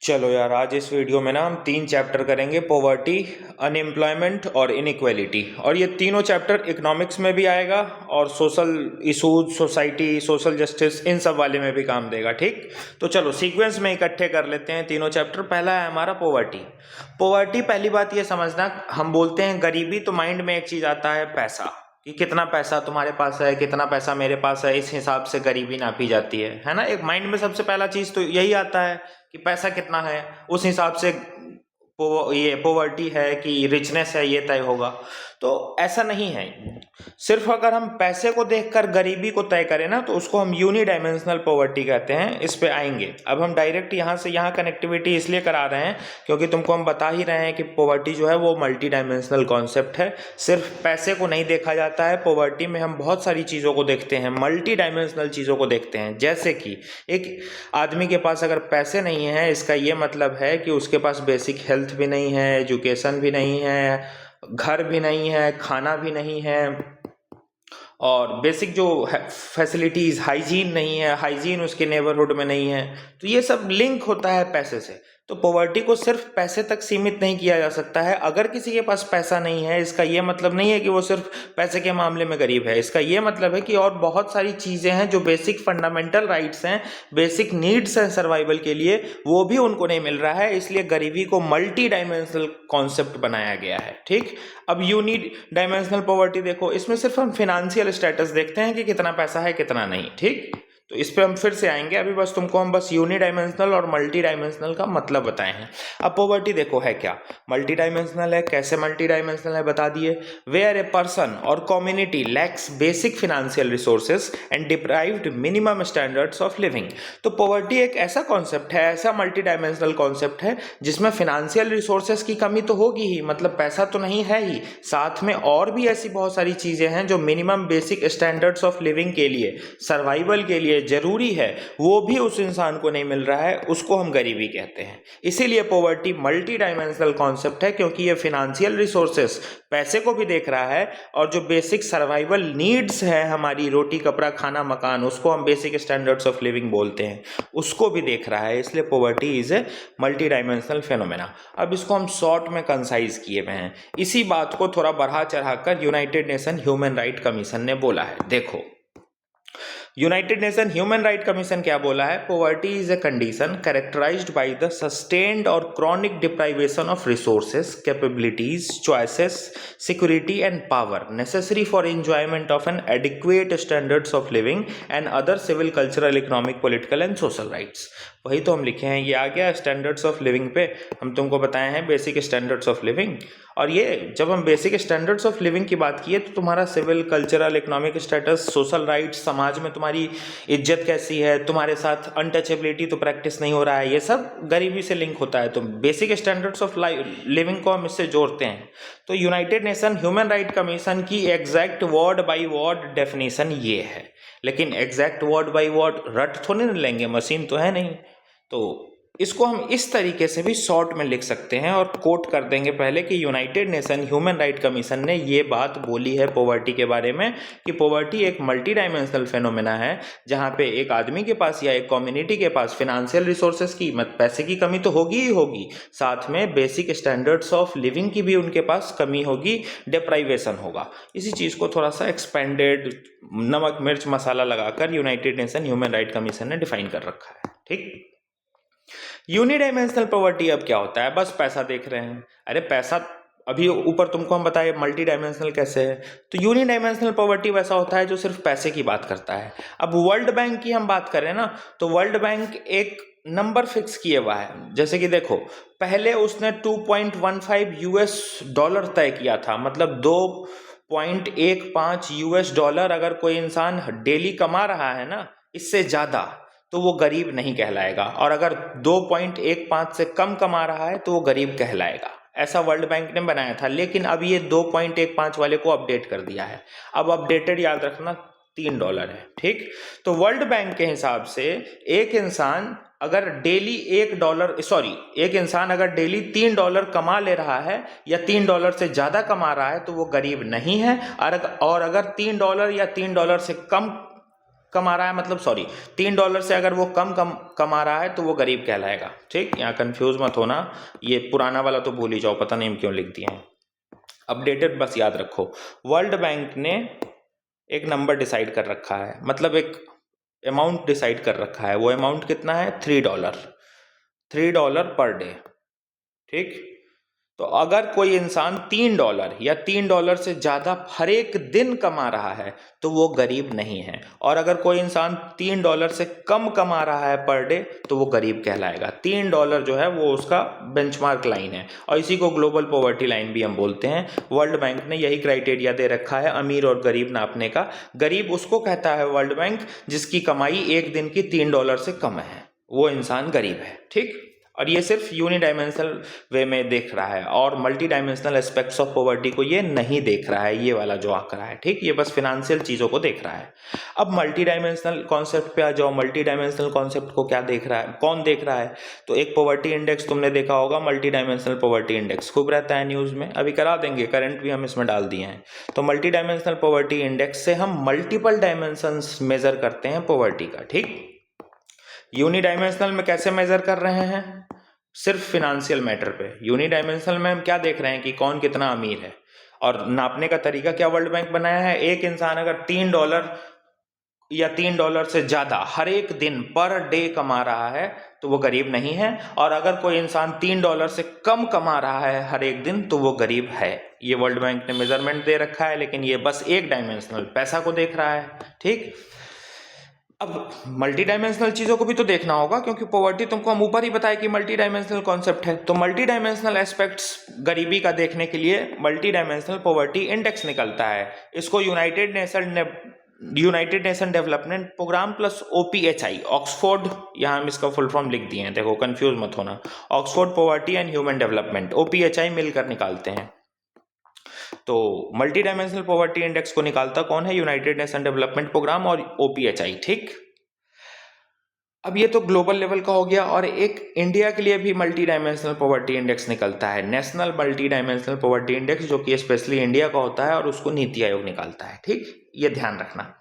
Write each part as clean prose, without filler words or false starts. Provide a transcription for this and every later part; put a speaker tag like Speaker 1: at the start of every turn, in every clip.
Speaker 1: चलो यार, आज इस वीडियो में ना हम 3 चैप्टर करेंगे। पॉवर्टी, अनएम्प्लॉयमेंट और इनइक्वालिटी। और ये तीनों चैप्टर इकोनॉमिक्स में भी आएगा और social issues, society, social justice, इन सब वाले में भी काम देगा। ठीक, तो चलो सीक्वेंस में इकट्ठे कर लेते हैं तीनों चैप्टर। पहला है हमारा पॉवर्टी। पॉवर्टी, पहली बात ये समझना, हम बोलते हैं गरीबी तो माइंड में एक चीज आता है पैसा, कि कितना पैसा तुम्हारे पास है, कितना पैसा मेरे पास है, इस हिसाब से गरीबी नापी जाती है ना। एक माइंड में सबसे पहला चीज तो यही आता है कि पैसा कितना है, उस हिसाब से ये पॉवर्टी है कि रिचनेस है ये तय होगा। तो ऐसा नहीं है। सिर्फ अगर हम पैसे को देखकर गरीबी को तय करें ना, तो उसको हम यूनिडायमेंशनल पॉवर्टी कहते हैं। इस पे आएंगे। अब हम डायरेक्ट यहाँ से यहाँ कनेक्टिविटी इसलिए करा रहे हैं क्योंकि तुमको हम बता ही रहे हैं कि पॉवर्टी जो है वो मल्टी डायमेंशनल कॉन्सेप्ट है। सिर्फ पैसे को नहीं देखा जाता है पॉवर्टी में, हम बहुत सारी चीज़ों को देखते हैं, मल्टी डायमेंशनल चीज़ों को देखते हैं। जैसे कि एक आदमी के पास अगर पैसे नहीं है, इसका ये मतलब है कि उसके पास बेसिक हेल्थ भी नहीं है, एजुकेशन भी नहीं है, घर भी नहीं है, खाना भी नहीं है, और बेसिक जो फैसिलिटीज़, हाइजीन नहीं है, हाइजीन उसके नेबरहुड में नहीं है। तो ये सब लिंक होता है पैसे से। तो पॉवर्टी को सिर्फ पैसे तक सीमित नहीं किया जा सकता है। अगर किसी के पास पैसा नहीं है, इसका ये मतलब नहीं है कि वो सिर्फ पैसे के मामले में गरीब है। इसका ये मतलब है कि और बहुत सारी चीज़ें हैं जो बेसिक फंडामेंटल राइट्स हैं, बेसिक नीड्स हैं सर्वाइवल के लिए, वो भी उनको नहीं मिल रहा है। इसलिए गरीबी को मल्टी डायमेंशनल कॉन्सेप्ट बनाया गया है। ठीक, अब यूनिट डायमेंशनल पॉवर्टी देखो, इसमें सिर्फ हम फिनेंशियल स्टेटस देखते हैं कि कितना पैसा है कितना नहीं। ठीक, तो इस पे हम फिर से आएंगे। अभी बस तुमको हम बस यूनि डायमेंशनल और मल्टी डायमेंशनल का मतलब बताए हैं। अब पॉवर्टी देखो है क्या, मल्टी डायमेंशनल है। कैसे मल्टी डायमेंशनल है बता दिए। वेयर ए पर्सन और community lakhs basic financial resources and deprived minimum standards of living. तो पॉवर्टी एक ऐसा कॉन्सेप्ट है, ऐसा मल्टी डायमेंशनल कॉन्सेप्ट है जिसमें फिनेंशियल रिसोर्सेज की कमी तो होगी ही, मतलब पैसा तो नहीं है ही, साथ में और भी ऐसी बहुत सारी चीजें हैं जो minimum basic standards of living के लिए, सर्वाइवल के लिए जरूरी है, वो भी उस इंसान को नहीं मिल रहा है। उसको हम गरीबी कहते हैं। इसीलिए पॉवर्टी मल्टी डायमेंशनल कॉन्सेप्ट है, क्योंकि ये फिनेंशियल रिसोर्सेस, पैसे को भी देख रहा है, और जो बेसिक सर्वाइवल नीड्स है हमारी, रोटी कपड़ा खाना मकान, उसको हम बेसिक स्टैंडर्ड्स ऑफ लिविंग बोलते हैं, उसको भी देख रहा है। इसलिए poverty is a multi dimensional phenomena. अब इसको हम शॉर्ट में कंसाइज किए हुए हैं। इसी बात को थोड़ा बढ़ा चढ़ाकर United Nation Human Right Commission ने बोला है। देखो, United Nation Human Right Commission क्या बोला है। Poverty is a condition characterized by the sustained और chronic deprivation of resources, capabilities, choices, security and power necessary for enjoyment of an adequate standards of living and other civil, cultural, economic, political and social rights. वही तो हम लिखे हैं, ये आ गया standards of living पे। हम तुमको बताए हैं बेसिक स्टैंडर्ड्स ऑफ लिविंग। और ये जब हम बेसिक स्टैंडर्ड्स ऑफ लिविंग की बात किए, तो तुम्हारा civil, cultural, economic status, social rights, समाज में तुम्हारी इज्जत कैसी है, तुम्हारे साथ अनटचेबिलिटी तो प्रैक्टिस नहीं हो रहा है, ये सब गरीबी से लिंक होता है। तो बेसिक स्टैंडर्ड्स ऑफ लिविंग को हम इससे जोड़ते हैं। तो United Nation Human Right Commission की exact word by word definition ये है, लेकिन एग्जैक्ट वर्ड बाई वर्ड रट थोड़ी ना लेंगे, मशीन तो है नहीं। तो इसको हम इस तरीके से भी शॉर्ट में लिख सकते हैं और कोट कर देंगे पहले कि United Nation Human Right Commission ने ये बात बोली है पॉवर्टी के बारे में, कि पॉवर्टी एक मल्टी डायमेंशनल फेनोमेना है, जहाँ पे एक आदमी के पास या एक कम्युनिटी के पास फिनेंशियल रिसोर्सेज की, पैसे की कमी तो होगी ही होगी, साथ में बेसिक स्टैंडर्ड्स ऑफ लिविंग की भी उनके पास कमी होगी, डिप्राइवेशन होगा। इसी चीज़ को थोड़ा सा एक्सपेंडेड, नमक मिर्च मसाला लगाकर United Nation Human Right Commission ने डिफाइन कर रखा है। ठीक, यूनिडायमेंशनल पॉवर्टी अब क्या होता है, बस पैसा देख रहे हैं। अरे पैसा, अभी ऊपर तुमको हम बताए मल्टी डायमेंशनल कैसे है। तो यूनिडायमेंशनल पॉवर्टी वैसा होता है जो सिर्फ पैसे की बात करता है। अब वर्ल्ड बैंक की हम बात करें ना, तो वर्ल्ड बैंक एक नंबर फिक्स किए हुआ है। जैसे कि देखो, पहले उसने 2.15 यूएस डॉलर तय किया था, मतलब 2.15 यूएस डॉलर अगर कोई इंसान डेली कमा रहा है ना, इससे ज़्यादा, तो वो गरीब नहीं कहलाएगा, और अगर 2.15 से कम कमा रहा है तो वो गरीब कहलाएगा। ऐसा वर्ल्ड बैंक ने बनाया था, लेकिन अब ये 2.15 वाले को अपडेट कर दिया है। अब अपडेटेड याद रखना $3 है। ठीक, तो वर्ल्ड बैंक के हिसाब से एक इंसान अगर डेली $3 कमा ले रहा है या $3 से ज्यादा कमा रहा है तो वो गरीब नहीं है। और अगर $3 या $3 से कम कमा रहा है, मतलब सॉरी, $3 से अगर वो कम कमा रहा है तो वो गरीब कहलाएगा। ठीक, यहाँ कंफ्यूज मत होना, ये पुराना वाला तो भूल ही जाओ, पता नहीं क्यों लिख दिए हैं, अपडेटेड बस याद रखो। वर्ल्ड बैंक ने एक नंबर डिसाइड कर रखा है, मतलब एक अमाउंट डिसाइड कर रखा है। वो अमाउंट कितना है? $3 पर डे। ठीक, तो अगर कोई इंसान $3 या $3 से ज़्यादा हर एक दिन कमा रहा है तो वो गरीब नहीं है, और अगर कोई इंसान $3 से कम कमा रहा है पर डे तो वो गरीब कहलाएगा। $3 जो है वो उसका बेंचमार्क लाइन है, और इसी को ग्लोबल पॉवर्टी लाइन भी हम बोलते हैं। वर्ल्ड बैंक ने यही क्राइटेरिया दे रखा है अमीर और गरीब नापने का। गरीब उसको कहता है वर्ल्ड बैंक जिसकी कमाई एक दिन की $3 से कम है, वो इंसान गरीब है। ठीक, और ये सिर्फ यूनिडायमेंशनल वे में देख रहा है, और multi dimensional aspects of poverty को ये नहीं देख रहा है, ये वाला जो आंकड़ा है। ठीक, ये बस फिनेंशियल चीज़ों को देख रहा है। अब मल्टी डायमेंशनल कॉन्सेप्ट पे आ जाओ। मल्टी डायमेंशनल कॉन्सेप्ट को क्या देख रहा है, कौन देख रहा है? तो एक पॉवर्टी इंडेक्स तुमने देखा होगा, मल्टी डायमेंशनल पॉवर्टी इंडेक्स खूब रहता है न्यूज़ में, अभी करा देंगे, करंट भी हम इसमें डाल दिए हैं। तो मल्टी डायमेंशनल पॉवर्टी इंडेक्स से हम मल्टीपल डायमेंशंस मेजर करते हैं पॉवर्टी का। ठीक, यूनिडायमेंशनल में कैसे मेजर कर रहे हैं? सिर्फ फिनेंशियल मैटर पे। यूनिडायमेंशनल में हम क्या देख रहे हैं कि कौन कितना अमीर है, और नापने का तरीका क्या वर्ल्ड बैंक बनाया है? एक इंसान अगर $3 या $3 से ज्यादा हर एक दिन पर डे कमा रहा है तो वो गरीब नहीं है, और अगर कोई इंसान $3 से कम कमा रहा है हर एक दिन तो वो गरीब है। ये वर्ल्ड बैंक ने मेजरमेंट दे रखा है, लेकिन ये बस एक डायमेंशनल पैसा को देख रहा है। ठीक, अब मल्टी डायमेंशनल चीज़ों को भी तो देखना होगा, क्योंकि पॉवर्टी तुमको हम ऊपर ही बताया कि मल्टी डायमेंशनल कॉन्सेप्ट है। तो मल्टी डायमेंशनल एस्पेक्ट्स गरीबी का देखने के लिए मल्टी डायमेंशनल पॉवर्टी इंडेक्स निकलता है। इसको United Nation Development Programme plus OPHI, Oxford, यहाँ हम इसका फुल फॉर्म लिख दिए हैं, देखो कंफ्यूज मत होना, Oxford poverty and human development, OPHI मिलकर निकालते हैं। तो मल्टी डायमेंशनल पॉवर्टी इंडेक्स को निकालता कौन है? यूनाइटेड नेशन डेवलपमेंट प्रोग्राम और OPHI। ठीक, अब ये तो ग्लोबल लेवल का हो गया, और एक इंडिया के लिए भी मल्टी डायमेंशनल पॉवर्टी इंडेक्स निकलता है, national multi dimensional poverty index, जो कि स्पेशली इंडिया का होता है, और उसको नीति आयोग निकालता है। ठीक, ये ध्यान रखना।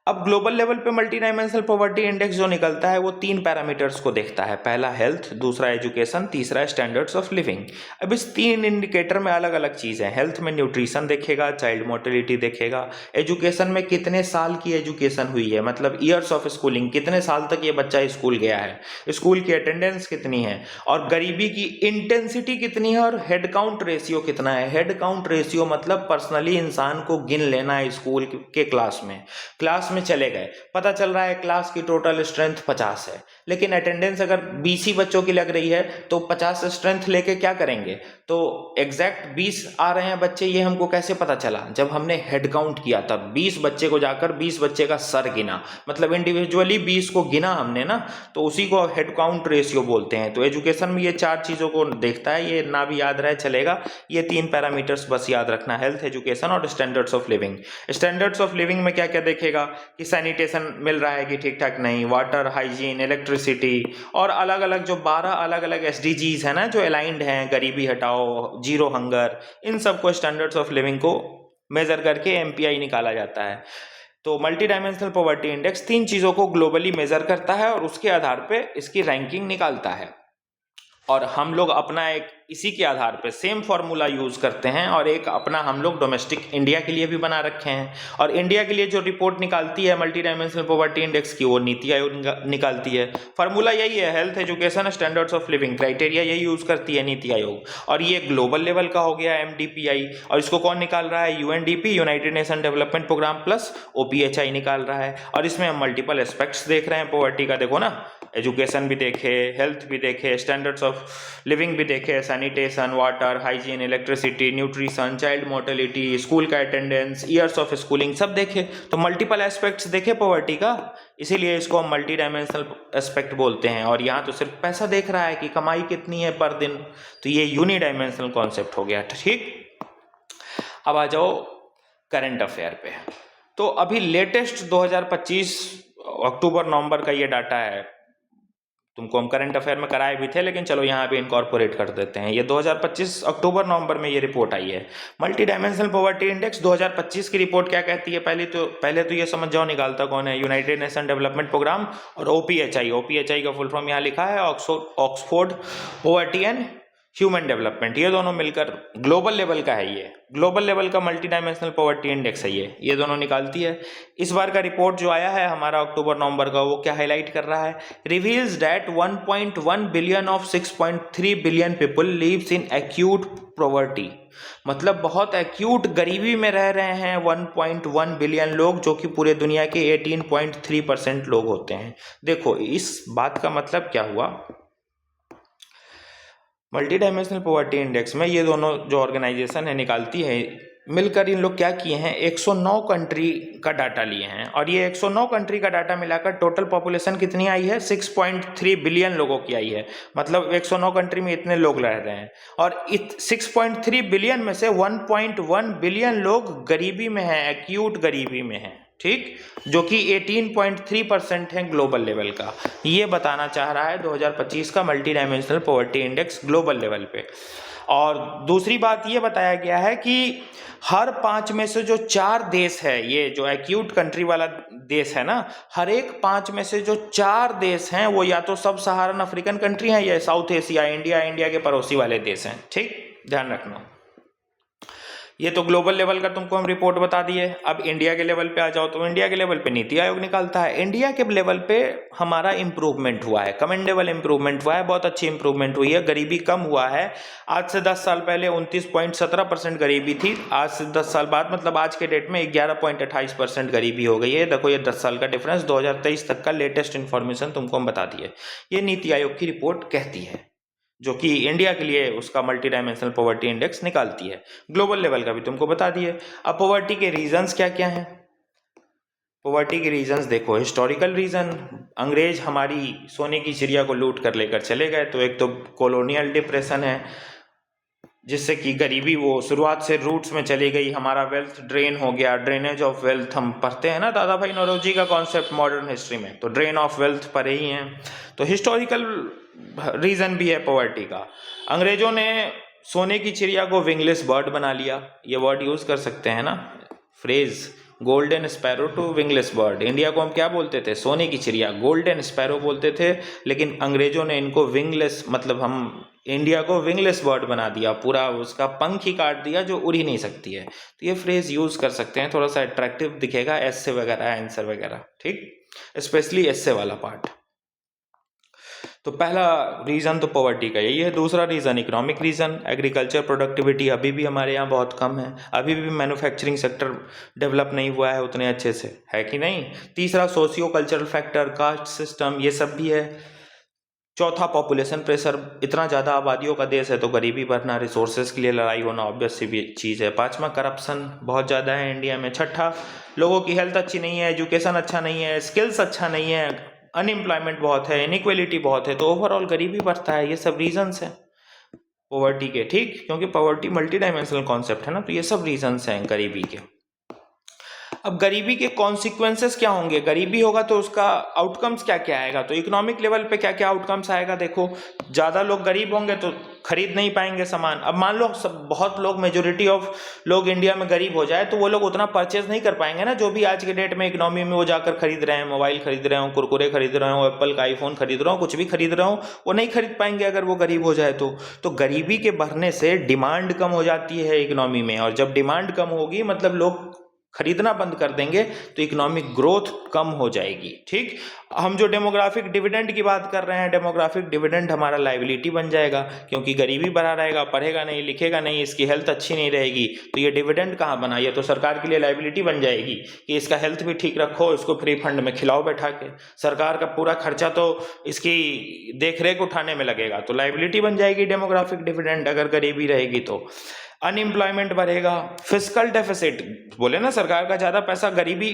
Speaker 1: अब ग्लोबल लेवल पे मल्टी डायमेंशनल पॉवर्टी इंडेक्स जो निकलता है वो 3 पैरामीटर्स को देखता है, पहला हेल्थ, दूसरा एजुकेशन, तीसरा स्टैंडर्ड्स ऑफ लिविंग। अब इस 3 इंडिकेटर में अलग अलग चीज़ है। हेल्थ में न्यूट्रिशन देखेगा, चाइल्ड मोर्टेलिटी देखेगा, एजुकेशन में कितने साल की एजुकेशन हुई है, मतलब ईयर्स ऑफ स्कूलिंग, कितने साल तक ये बच्चा स्कूल गया है, स्कूल की अटेंडेंस कितनी है, और गरीबी की इंटेंसिटी कितनी है, और हेड काउंट रेशियो कितना है। हेड काउंट रेशियो मतलब पर्सनली इंसान को गिन लेना है स्कूल के क्लास में चले गए, पता चल रहा है क्लास की टोटल स्ट्रेंथ 50 है, लेकिन अटेंडेंस अगर 20 ही बच्चों की लग रही है तो 50 स्ट्रेंथ लेके क्या करेंगे? तो एग्जैक्ट 20 आ रहे हैं बच्चे, ये हमको कैसे पता चला? जब हमने हेड काउंट किया तब 20 बच्चे को जाकर 20 बच्चे का सर गिना, मतलब इंडिविजुअली 20 को गिना हमने ना, तो उसी को हेड काउंट रेशियो बोलते हैं। तो एजुकेशन में ये 4 चीज़ों को देखता है, ये ना भी याद रहे चलेगा, ये 3 पैरामीटर्स बस याद रखना, हेल्थ, एजुकेशन और standards of living. Standards of living में क्या क्या देखेगा कि सैनिटेशन मिल रहा है कि ठीक ठाक नहीं, वाटर, हाइजीन, इलेक्ट्रिसिटी, और अलग अलग जो 12 अलग अलग SDGs है ना जो अलाइंड हैं, गरीबी हटाओ, जीरो हंगर, इन सबको स्टैंडर्ड्स ऑफ लिविंग को मेजर करके MPI निकाला जाता है। तो मल्टी डायमेंशनल पॉवर्टी इंडेक्स 3 चीज़ों को ग्लोबली मेजर करता है और उसके आधार पे इसकी रैंकिंग निकालता है, और हम लोग अपना एक इसी के आधार पे सेम फार्मूला यूज़ करते हैं, और एक अपना हम लोग डोमेस्टिक इंडिया के लिए भी बना रखे हैं। और इंडिया के लिए जो रिपोर्ट निकालती है मल्टी डायमेंशनल पॉवर्टी इंडेक्स की, वो नीति आयोग निकालती है। फार्मूला यही है, health, education, standards of living, criteria यही यूज़ करती है नीति आयोग। और ये ग्लोबल लेवल का हो गया MDPI, और इसको कौन निकाल रहा है? UNDP, United Nation Development Programme plus OPHI निकाल रहा है। और इसमें हम मल्टीपल एस्पेक्ट्स देख रहे हैं पॉवर्टी का, देखो ना, एजुकेशन भी देखे, हेल्थ भी देखे, स्टैंडर्ड्स ऑफ लिविंग भी देखे, sanitation, water, hygiene, electricity, nutrition, child mortality, school का अटेंडेंस, ईयर्स ऑफ स्कूलिंग, सब देखे। तो मल्टीपल एस्पेक्ट्स देखे पॉवर्टी का, इसीलिए इसको हम मल्टी डायमेंशनल एस्पेक्ट बोलते हैं। और यहाँ तो सिर्फ पैसा देख रहा है कि कमाई कितनी है पर दिन, तो ये यूनी डायमेंशनल कॉन्सेप्ट हो गया। ठीक, अब आ जाओ करंट अफेयर पे। तो अभी लेटेस्ट 2025 अक्टूबर नवंबर का ये डाटा है, तुमको हम करंट अफेयर में कराए भी थे, लेकिन चलो यहाँ पे इनकॉर्पोरेट कर देते हैं। ये 2025 अक्टूबर नवंबर में ये रिपोर्ट आई है। मल्टी डायमेंशनल पॉवर्टी इंडेक्स 2025 की रिपोर्ट क्या कहती है, पहले तो ये समझ जाओ निकालता कौन है, यूनाइटेड नेशन डेवलपमेंट प्रोग्राम और ओपीएचआई का फुल फॉर्म यहाँ लिखा है, Oxford poverty and human development, ये दोनों मिलकर ग्लोबल लेवल का है, ये ग्लोबल लेवल का मल्टी डायमेंशनल पॉवर्टी इंडेक्स है, ये दोनों निकालती है। इस बार का रिपोर्ट जो आया है हमारा अक्टूबर नवंबर का, वो क्या हाईलाइट कर रहा है, reveals that 1.1 billion of 6.3 billion people lives in acute poverty, मतलब बहुत एक्यूट गरीबी में रह रहे हैं 1.1 बिलियन लोग, जो कि पूरे दुनिया के 18.3% लोग होते हैं। देखो इस बात का मतलब क्या हुआ, मल्टी डायमेंशनल पॉवर्टी इंडेक्स में ये दोनों जो ऑर्गेनाइजेशन है निकालती है, मिलकर इन लोग क्या किए हैं, 109 कंट्री का डाटा लिए हैं, और ये 109 कंट्री का डाटा मिलाकर टोटल पॉपुलेशन कितनी आई है, 6.3 बिलियन लोगों की आई है। मतलब 109 कंट्री में इतने लोग रह रहे हैं, और 6.3 बिलियन में से 1.1 बिलियन लोग गरीबी में हैं, एक्यूट गरीबी में हैं, ठीक, जो कि 18.3% है ग्लोबल लेवल का। ये बताना चाह रहा है 2025 का multi dimensional poverty index global level पे। और दूसरी बात ये बताया गया है कि हर 5 में से जो 4 देश है, ये जो एक्यूट कंट्री वाला देश है ना, हर एक 5 में से जो 4 देश हैं वो या तो सब सहारन अफ्रीकन कंट्री हैं या साउथ एशिया, इंडिया के पड़ोसी वाले देश हैं, ठीक, ध्यान रखना। ये तो ग्लोबल लेवल का तुमको हम रिपोर्ट बता दिए। अब इंडिया के लेवल पे आ जाओ, तो इंडिया के लेवल पे नीति आयोग निकालता है। इंडिया के लेवल पे हमारा इंप्रूवमेंट हुआ है, कमेंडेबल इंप्रूवमेंट हुआ है, बहुत अच्छी इंप्रूवमेंट हुई है, गरीबी कम हुआ है। आज से 10 साल पहले 29.17% गरीबी थी, आज से 10 साल बाद मतलब आज के डेट में 11.28% गरीबी हो गई है। देखो ये 10 साल का डिफरेंस, 2023 तक का लेटेस्ट इन्फॉर्मेशन तुमको हम बता दिए, ये नीति आयोग की रिपोर्ट कहती है, जो कि इंडिया के लिए उसका मल्टी डायमेंशनल पॉवर्टी इंडेक्स निकालती है। ग्लोबल लेवल का भी तुमको बता दिए। अब पॉवर्टी के रीजंस क्या क्या हैं, पॉवर्टी के रीजंस देखो, हिस्टोरिकल रीजन, अंग्रेज हमारी सोने की चिड़िया को लूट कर लेकर चले गए, तो एक तो कॉलोनियल डिप्रेशन है, जिससे कि गरीबी वो शुरुआत से रूट्स में चली गई, हमारा वेल्थ ड्रेन हो गया, ड्रेनेज ऑफ वेल्थ हम पढ़ते हैं ना दादा भाई नौरोजी का कॉन्सेप्ट मॉडर्न हिस्ट्री में, तो ड्रेन ऑफ वेल्थ पढ़े ही हैं। तो हिस्टोरिकल रीजन भी है पॉवर्टी का। अंग्रेजों ने सोने की चिड़िया को विंगलेस बर्ड बना लिया, ये वर्ड यूज कर सकते हैं ना, phrase golden sparrow to wingless bird. India को हम क्या बोलते थे, सोने की चिड़िया, गोल्डन स्पैरो बोलते थे, लेकिन अंग्रेजों ने इनको विंगलेस, मतलब हम इंडिया को विंगलेस बर्ड बना दिया, पूरा उसका पंख ही काट दिया जो उड़ ही नहीं सकती है। तो ये फ्रेज यूज कर सकते हैं, थोड़ा सा अट्रैक्टिव दिखेगा एस्से वगैरह, आंसर वगैरह, ठीक, स्पेशली एस्से वाला पार्ट। तो पहला रीज़न तो पॉवर्टी का यही है। दूसरा reason economic reason, agriculture productivity अभी भी हमारे यहाँ बहुत कम है, अभी भी मैन्युफैक्चरिंग सेक्टर डेवलप नहीं हुआ है उतने अच्छे से, है कि नहीं। तीसरा socio cultural factor, caste system, ये सब भी है। चौथा पॉपुलेशन प्रेशर, इतना ज़्यादा आबादियों का देश है तो गरीबी बढ़ना, रिसोर्सेज के लिए लड़ाई होना ऑब्वियस सी भी चीज़ है। पांचवा करप्शन बहुत ज़्यादा है इंडिया में। छठा लोगों की हेल्थ अच्छी नहीं है, एजुकेशन अच्छा नहीं है, स्किल्स अच्छा नहीं है, अनएम्प्लॉयमेंट बहुत है, इनइक्वलिटी बहुत है, तो ओवरऑल गरीबी बढ़ता है। ये सब रीजंस हैं पॉवर्टी के, ठीक, क्योंकि पॉवर्टी मल्टी डायमेंशनल कॉन्सेप्ट है ना, तो ये सब रीजंस हैं गरीबी के। अब गरीबी के कॉन्सिक्वेंसेस क्या होंगे, गरीबी होगा तो उसका आउटकम्स क्या क्या आएगा, तो इकोनॉमिक लेवल पे क्या क्या आउटकम्स आएगा। देखो ज़्यादा लोग गरीब होंगे तो खरीद नहीं पाएंगे सामान। अब मान लो सब बहुत लोग, मेजोरिटी ऑफ लोग इंडिया में गरीब हो जाए तो वो लोग उतना परचेज नहीं कर पाएंगे ना, जो भी आज के डेट में इकोनॉमी में वो जाकर खरीद रहे हैं, मोबाइल खरीद रहे हो, कुरकुरे खरीद रहे हो, एप्पल का आईफोन खरीद रहे हो, कुछ भी खरीद रहे हो, वो नहीं खरीद पाएंगे अगर वो गरीब हो जाए तो गरीबी के बढ़ने से डिमांड कम हो जाती है इकोनॉमी में, और जब डिमांड कम होगी मतलब लोग खरीदना बंद कर देंगे तो इकोनॉमिक ग्रोथ कम हो जाएगी, ठीक। हम जो डेमोग्राफिक डिविडेंड की बात कर रहे हैं, डेमोग्राफिक डिविडेंड हमारा लायबिलिटी बन जाएगा, क्योंकि गरीबी बढ़ा रहेगा, पढ़ेगा नहीं, लिखेगा नहीं, इसकी हेल्थ अच्छी नहीं रहेगी, तो ये डिविडेंड कहाँ बना, ये तो सरकार के लिए लायबिलिटी बन जाएगी कि इसका हेल्थ भी ठीक रखो, इसको फ्री फंड में खिलाओ बैठा के, सरकार का पूरा खर्चा तो इसकी देख रेख उठाने में लगेगा, तो लायबिलिटी बन जाएगी डेमोग्राफिक डिविडेंड अगर गरीबी रहेगी तो। अनएम्प्लॉयमेंट बढ़ेगा, फिस्कल डेफिसिट, बोले ना सरकार का ज़्यादा पैसा गरीबी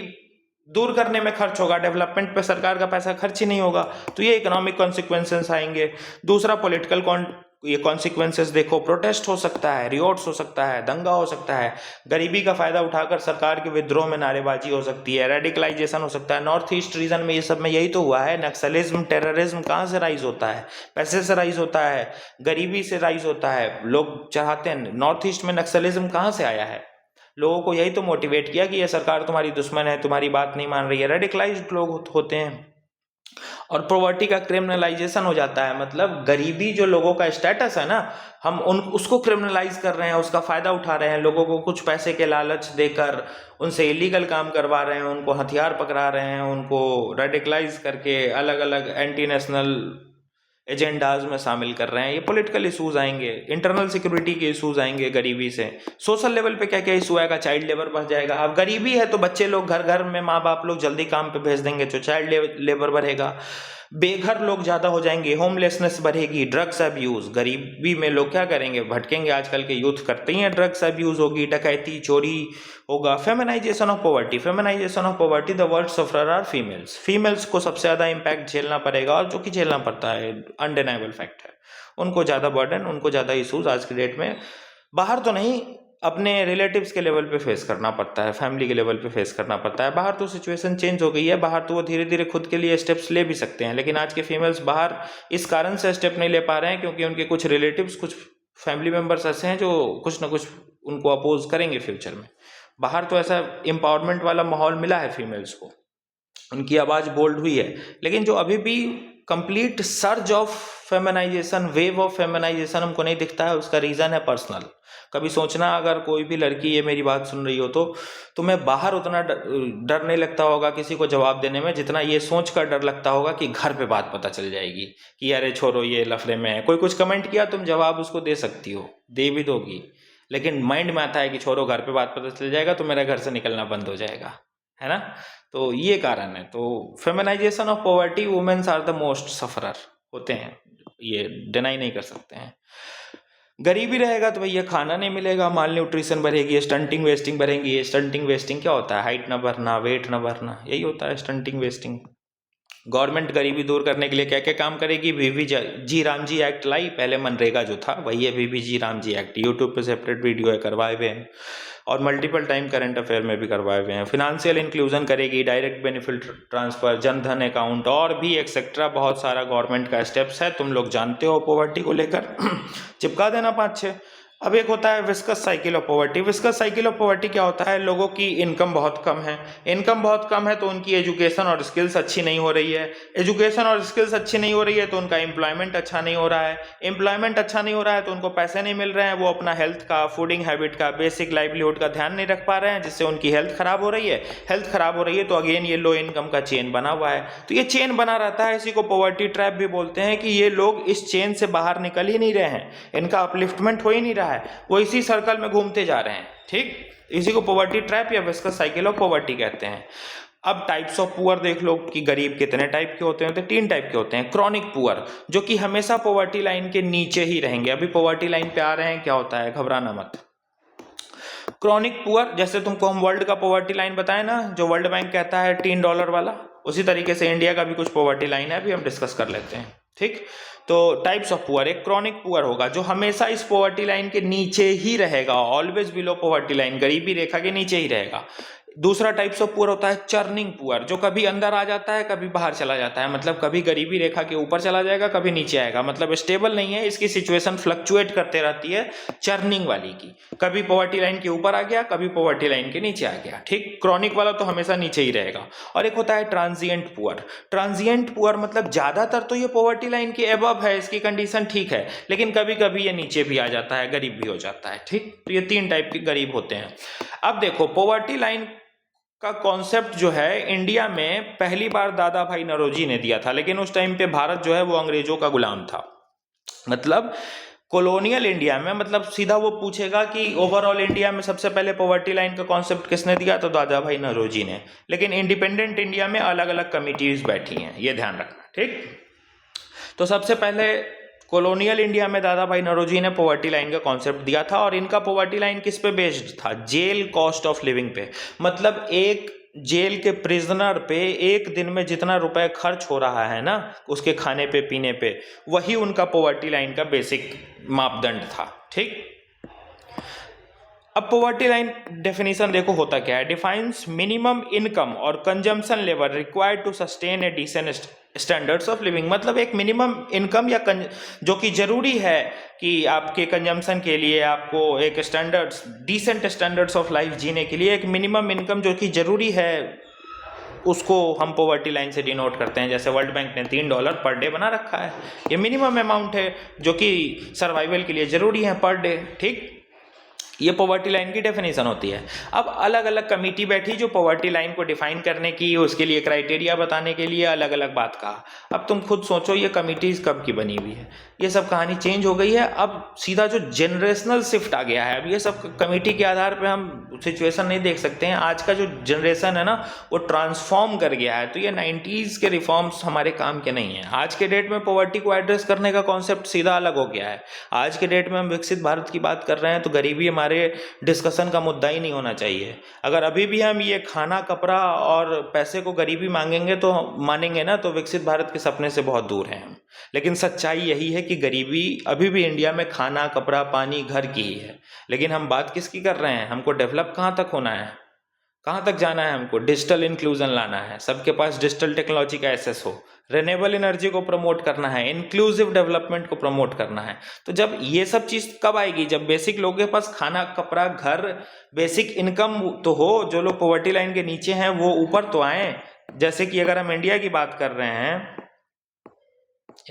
Speaker 1: दूर करने में खर्च होगा, डेवलपमेंट पे सरकार का पैसा खर्च ही नहीं होगा, तो ये इकोनॉमिक कॉन्सिक्वेंसेस आएंगे। दूसरा पॉलिटिकल ये कॉन्सिक्वेंसेस देखो, प्रोटेस्ट हो सकता है, रिवॉर्ड्स हो सकता है, दंगा हो सकता है, गरीबी का फायदा उठाकर सरकार के विद्रोह में नारेबाजी हो सकती है, रेडिकलाइजेशन हो सकता है। नॉर्थ ईस्ट रीजन में ये सब में यही तो हुआ है। नक्सलिज्म, टेररिज्म कहाँ से राइज होता है? पैसे से राइज होता है, गरीबी से राइज होता है। लोग चाहते हैं, नॉर्थ ईस्ट में नक्सलिज्म कहाँ से आया है? लोगों को यही तो मोटिवेट किया कि ये सरकार तुम्हारी दुश्मन है, तुम्हारी बात नहीं मान रही है। रेडिकलाइज्ड लोग होते हैं। और पॉवर्टी का क्रिमिनलाइजेशन हो जाता है, मतलब गरीबी जो लोगों का स्टेटस है ना, हम उन उसको क्रिमिनलाइज कर रहे हैं, उसका फायदा उठा रहे हैं, लोगों को कुछ पैसे के लालच देकर उनसे इलीगल काम करवा रहे हैं, उनको हथियार पकड़ा रहे हैं, उनको रेडिकलाइज करके अलग अलग एंटी नेशनल एजेंडाज में शामिल कर रहे हैं। ये पॉलिटिकल इशूज आएंगे, इंटरनल सिक्योरिटी के इशूज आएंगे गरीबी से। सोशल लेवल पे क्या क्या इशू आएगा? चाइल्ड लेबर बढ़ जाएगा। अब गरीबी है तो बच्चे लोग घर घर में माँ बाप लोग जल्दी काम पे भेज देंगे तो चाइल्ड लेबर बढ़ेगा, बेघर लोग ज्यादा हो जाएंगे, होमलेसनेस बढ़ेगी, ड्रग्स अब्यूज। गरीबी में लोग क्या करेंगे? भटकेंगे। आजकल के यूथ करते ही हैं, ड्रग्स अब्यूज होगी, डकैती, चोरी होगा। Feminisation of poverty, feminisation of poverty, the world sufferer are females. Females को सबसे ज्यादा इंपैक्ट झेलना पड़ेगा, और जो कि झेलना पड़ता है, अनडिनाइबल फैक्ट है। उनको ज्यादा बर्डन, उनको ज्यादा इशूज आज की डेट में बाहर तो नहीं, अपने रिलेटिव्स के लेवल पे फेस करना पड़ता है, फैमिली के लेवल पे फेस करना पड़ता है। बाहर तो सिचुएशन चेंज हो गई है, बाहर तो वो धीरे धीरे खुद के लिए स्टेप्स ले भी सकते हैं, लेकिन आज के फीमेल्स बाहर इस कारण से स्टेप नहीं ले पा रहे हैं क्योंकि उनके कुछ रिलेटिव्स, कुछ फैमिली मेम्बर्स ऐसे हैं जो कुछ ना कुछ उनको अपोज करेंगे फ्यूचर में। बाहर तो ऐसा एम्पावरमेंट वाला माहौल मिला है फीमेल्स को, उनकी आवाज बोल्ड हुई है, लेकिन जो अभी भी complete surge of feminisation, wave of feminisation हमको नहीं दिखता है, उसका रीजन है पर्सनल। कभी सोचना, अगर कोई भी लड़की ये मेरी बात सुन रही हो तो तुम्हें बाहर उतना डर नहीं लगता होगा किसी को जवाब देने में, जितना ये सोच कर डर लगता होगा कि घर पे बात पता चल जाएगी कि अरे छोड़ो ये लफड़े में है। कोई कुछ कमेंट किया, तुम जवाब उसको दे सकती हो, दे भी दोगी, लेकिन माइंड में आता है कि छोड़ो घर पे बात पता चल जाएगा तो मेरा घर से निकलना बंद हो जाएगा, है ना। तो ये कारण है। तो feminisation of poverty, women's are the most sufferer होते हैं, ये डिनाई नहीं कर सकते हैं। गरीबी रहेगा तो भैया खाना नहीं मिलेगा, माल न्यूट्रिशन बढ़ेगी, स्टंटिंग वेस्टिंग बढ़ेगी। स्टंटिंग वेस्टिंग क्या होता है? हाइट ना बढ़ना, वेट ना बढ़ना, यही होता है स्टंटिंग वेस्टिंग। गवर्नमेंट गरीबी दूर करने के लिए क्या क्या काम करेगी? वीवी जी राम जी एक्ट लाई। पहले मनरेगा जो था वही है वीवी जी राम जी एक्ट। यूट्यूब पे सेपरेट वीडियो है, करवाए हुए हैं, और मल्टीपल टाइम करंट अफेयर में भी करवाए हुए हैं। फिनेंशियल इंक्लूजन करेगी, direct benefit transfer, Jan Dhan account, और भी एक्सेट्रा बहुत सारा गवर्नमेंट का स्टेप्स है, तुम लोग जानते हो। पॉवर्टी को लेकर चिपका देना 5-6। अब एक होता है viscous cycle of poverty. Viscous cycle of poverty क्या होता है? लोगों की इनकम बहुत कम है, इनकम बहुत कम है तो उनकी एजुकेशन और स्किल्स अच्छी नहीं हो रही है, एजुकेशन और स्किल्स अच्छी नहीं हो रही है तो उनका एम्प्लॉयमेंट अच्छा नहीं हो रहा है, एम्प्लॉयमेंट अच्छा नहीं हो रहा है तो उनको पैसे नहीं मिल रहे हैं, वो अपना हेल्थ का, फूडिंग हैबिट का, बेसिक लाइवलीहुड का ध्यान नहीं रख पा रहे हैं, जिससे उनकी हेल्थ खराब हो रही है। हेल्थ खराब हो रही है तो अगेन ये लो इनकम का चेन बना हुआ है। तो ये चेन बना रहता है, इसी को पॉवर्टी ट्रैप भी बोलते हैं, कि ये लोग इस चेन से बाहर निकल ही नहीं रहे हैं, इनका अपलिफ्टमेंट हो ही नहीं रहा है, वो इसी सर्कल में घूमते जा रहे हैं। ठीक, इसी को पॉवर्टी ट्रैप या विस्कस साइकिल ऑफ पॉवर्टी कहते हैं। अब टाइप्स ऑफ पुअर देख लो कि गरीब कितने टाइप के होते हैं। तो 3 टाइप के होते हैं। क्रॉनिक पुअर, जो कि हमेशा पॉवर्टी लाइन के नीचे ही रहेंगे। अभी पॉवर्टी लाइन पे आ रहे हैं, क्या होता है, घबराना मत। क्रॉनिक पुअर, जैसे तुमको हम वर्ल्ड का पॉवर्टी लाइन बताए ना, जो वर्ल्ड बैंक कहता है $3 वाला, उसी तरीके से इंडिया का भी कुछ पॉवर्टी लाइन है, अभी हम डिस्कस कर लेते हैं। ठीक, तो टाइप्स ऑफ पुअर, एक क्रॉनिक पुअर होगा जो हमेशा इस पॉवर्टी लाइन के नीचे ही रहेगा, ऑलवेज बिलो पॉवर्टी लाइन, गरीबी रेखा के नीचे ही रहेगा। दूसरा टाइप्स ऑफ पुअर होता है चर्निंग पुअर, जो कभी अंदर आ जाता है कभी बाहर चला जाता है, मतलब कभी गरीबी रेखा के ऊपर चला जाएगा कभी नीचे आएगा, मतलब स्टेबल नहीं है, इसकी सिचुएशन फ्लक्चुएट करते रहती है चर्निंग वाली की, कभी पॉवर्टी लाइन के ऊपर आ गया कभी पॉवर्टी लाइन के नीचे आ गया। ठीक, क्रॉनिक वाला तो हमेशा नीचे ही रहेगा। और एक होता है ट्रांजिएंट पुअर। ट्रांजिएंट पुअर मतलब ज्यादातर तो ये पॉवर्टी लाइन के अबव है, इसकी कंडीशन ठीक है, लेकिन कभी कभी ये नीचे भी आ जाता है, गरीब भी हो जाता है। ठीक, तो ये 3 टाइप के गरीब होते हैं। अब देखो, पॉवर्टी लाइन का कॉन्सेप्ट जो है इंडिया में पहली बार दादा भाई नौरोजी ने दिया था, लेकिन उस टाइम पे भारत जो है वो अंग्रेजों का गुलाम था। मतलब कॉलोनियल इंडिया में, मतलब सीधा वो पूछेगा कि ओवरऑल इंडिया में सबसे पहले पॉवर्टी लाइन का कॉन्सेप्ट किसने दिया, तो दादा भाई नौरोजी ने। लेकिन इंडिपेंडेंट इंडिया में अलग अलग कमिटीज बैठी हैं, ये ध्यान रखना। ठीक, तो सबसे पहले कॉलोनियल इंडिया में दादा भाई नौरोजी ने पॉवर्टी लाइन का कॉन्सेप्ट दिया था, और इनका पॉवर्टी लाइन किस पे बेस्ड था? जेल कॉस्ट ऑफ लिविंग पे। मतलब एक जेल के प्रिजनर पे एक दिन में जितना रुपए खर्च हो रहा है ना उसके खाने पे पीने पे, वही उनका पॉवर्टी लाइन का बेसिक मापदंड था। ठीक, अब पॉवर्टी लाइन डेफिनेशन देखो होता क्या है। डिफाइंस मिनिमम इनकम और consumption level required to sustain a decent standards of living, मतलब एक मिनिमम इनकम या जो कि जरूरी है कि आपके कंजम्पशन के लिए, आपको एक standards decent standards of life जीने के लिए एक मिनिमम इनकम जो कि जरूरी है, उसको हम पॉवर्टी लाइन से डिनोट करते हैं। जैसे वर्ल्ड बैंक ने $3 पर डे बना रखा है, ये मिनिमम अमाउंट है जो कि सर्वाइवल के लिए जरूरी है पर डे। ठीक, ये पॉवर्टी लाइन की डेफिनेशन होती है। अब अलग अलग कमेटी बैठी जो पॉवर्टी लाइन को डिफाइन करने की, उसके लिए क्राइटेरिया बताने के लिए अलग अलग बात कहा। अब तुम खुद सोचो ये कमिटीज कब की बनी हुई है, ये सब कहानी चेंज हो गई है। अब सीधा जो जनरेशनल शिफ्ट आ गया है, अब ये सब कमेटी के आधार पे हम सिचुएशन नहीं देख सकते हैं। आज का जो जनरेशन है ना वो ट्रांसफॉर्म कर गया है, तो ये 90s के रिफॉर्म्स हमारे काम के नहीं है। आज के डेट में पॉवर्टी को एड्रेस करने का कॉन्सेप्ट सीधा अलग हो गया है। आज के डेट में हम विकसित भारत की बात कर रहे हैं तो गरीबी हमारे डिस्कशन का मुद्दा ही नहीं होना चाहिए। अगर अभी भी हम ये खाना कपड़ा और पैसे को गरीबी मांगेंगे तो मानेंगे ना, तो विकसित भारत के सपने से बहुत दूर हैं हम। लेकिन सच्चाई यही है कि गरीबी अभी भी इंडिया में खाना कपड़ा पानी घर की ही है। लेकिन हम बात किसकी कर रहे हैं? हमको डेवलप कहाँ तक होना है, कहाँ तक जाना है? हमको डिजिटल इंक्लूजन लाना है, सबके पास डिजिटल टेक्नोलॉजी का एक्सेस हो, रिन्यूएबल एनर्जी को प्रमोट करना है, इंक्लूसिव डेवलपमेंट को प्रमोट करना है। तो जब ये सब चीज़ कब आएगी? जब बेसिक लोगों के पास खाना कपड़ा घर बेसिक इनकम तो हो। जो लोग पॉवर्टी लाइन के नीचे हैं वो ऊपर तो आए। जैसे कि अगर हम इंडिया की बात कर रहे हैं,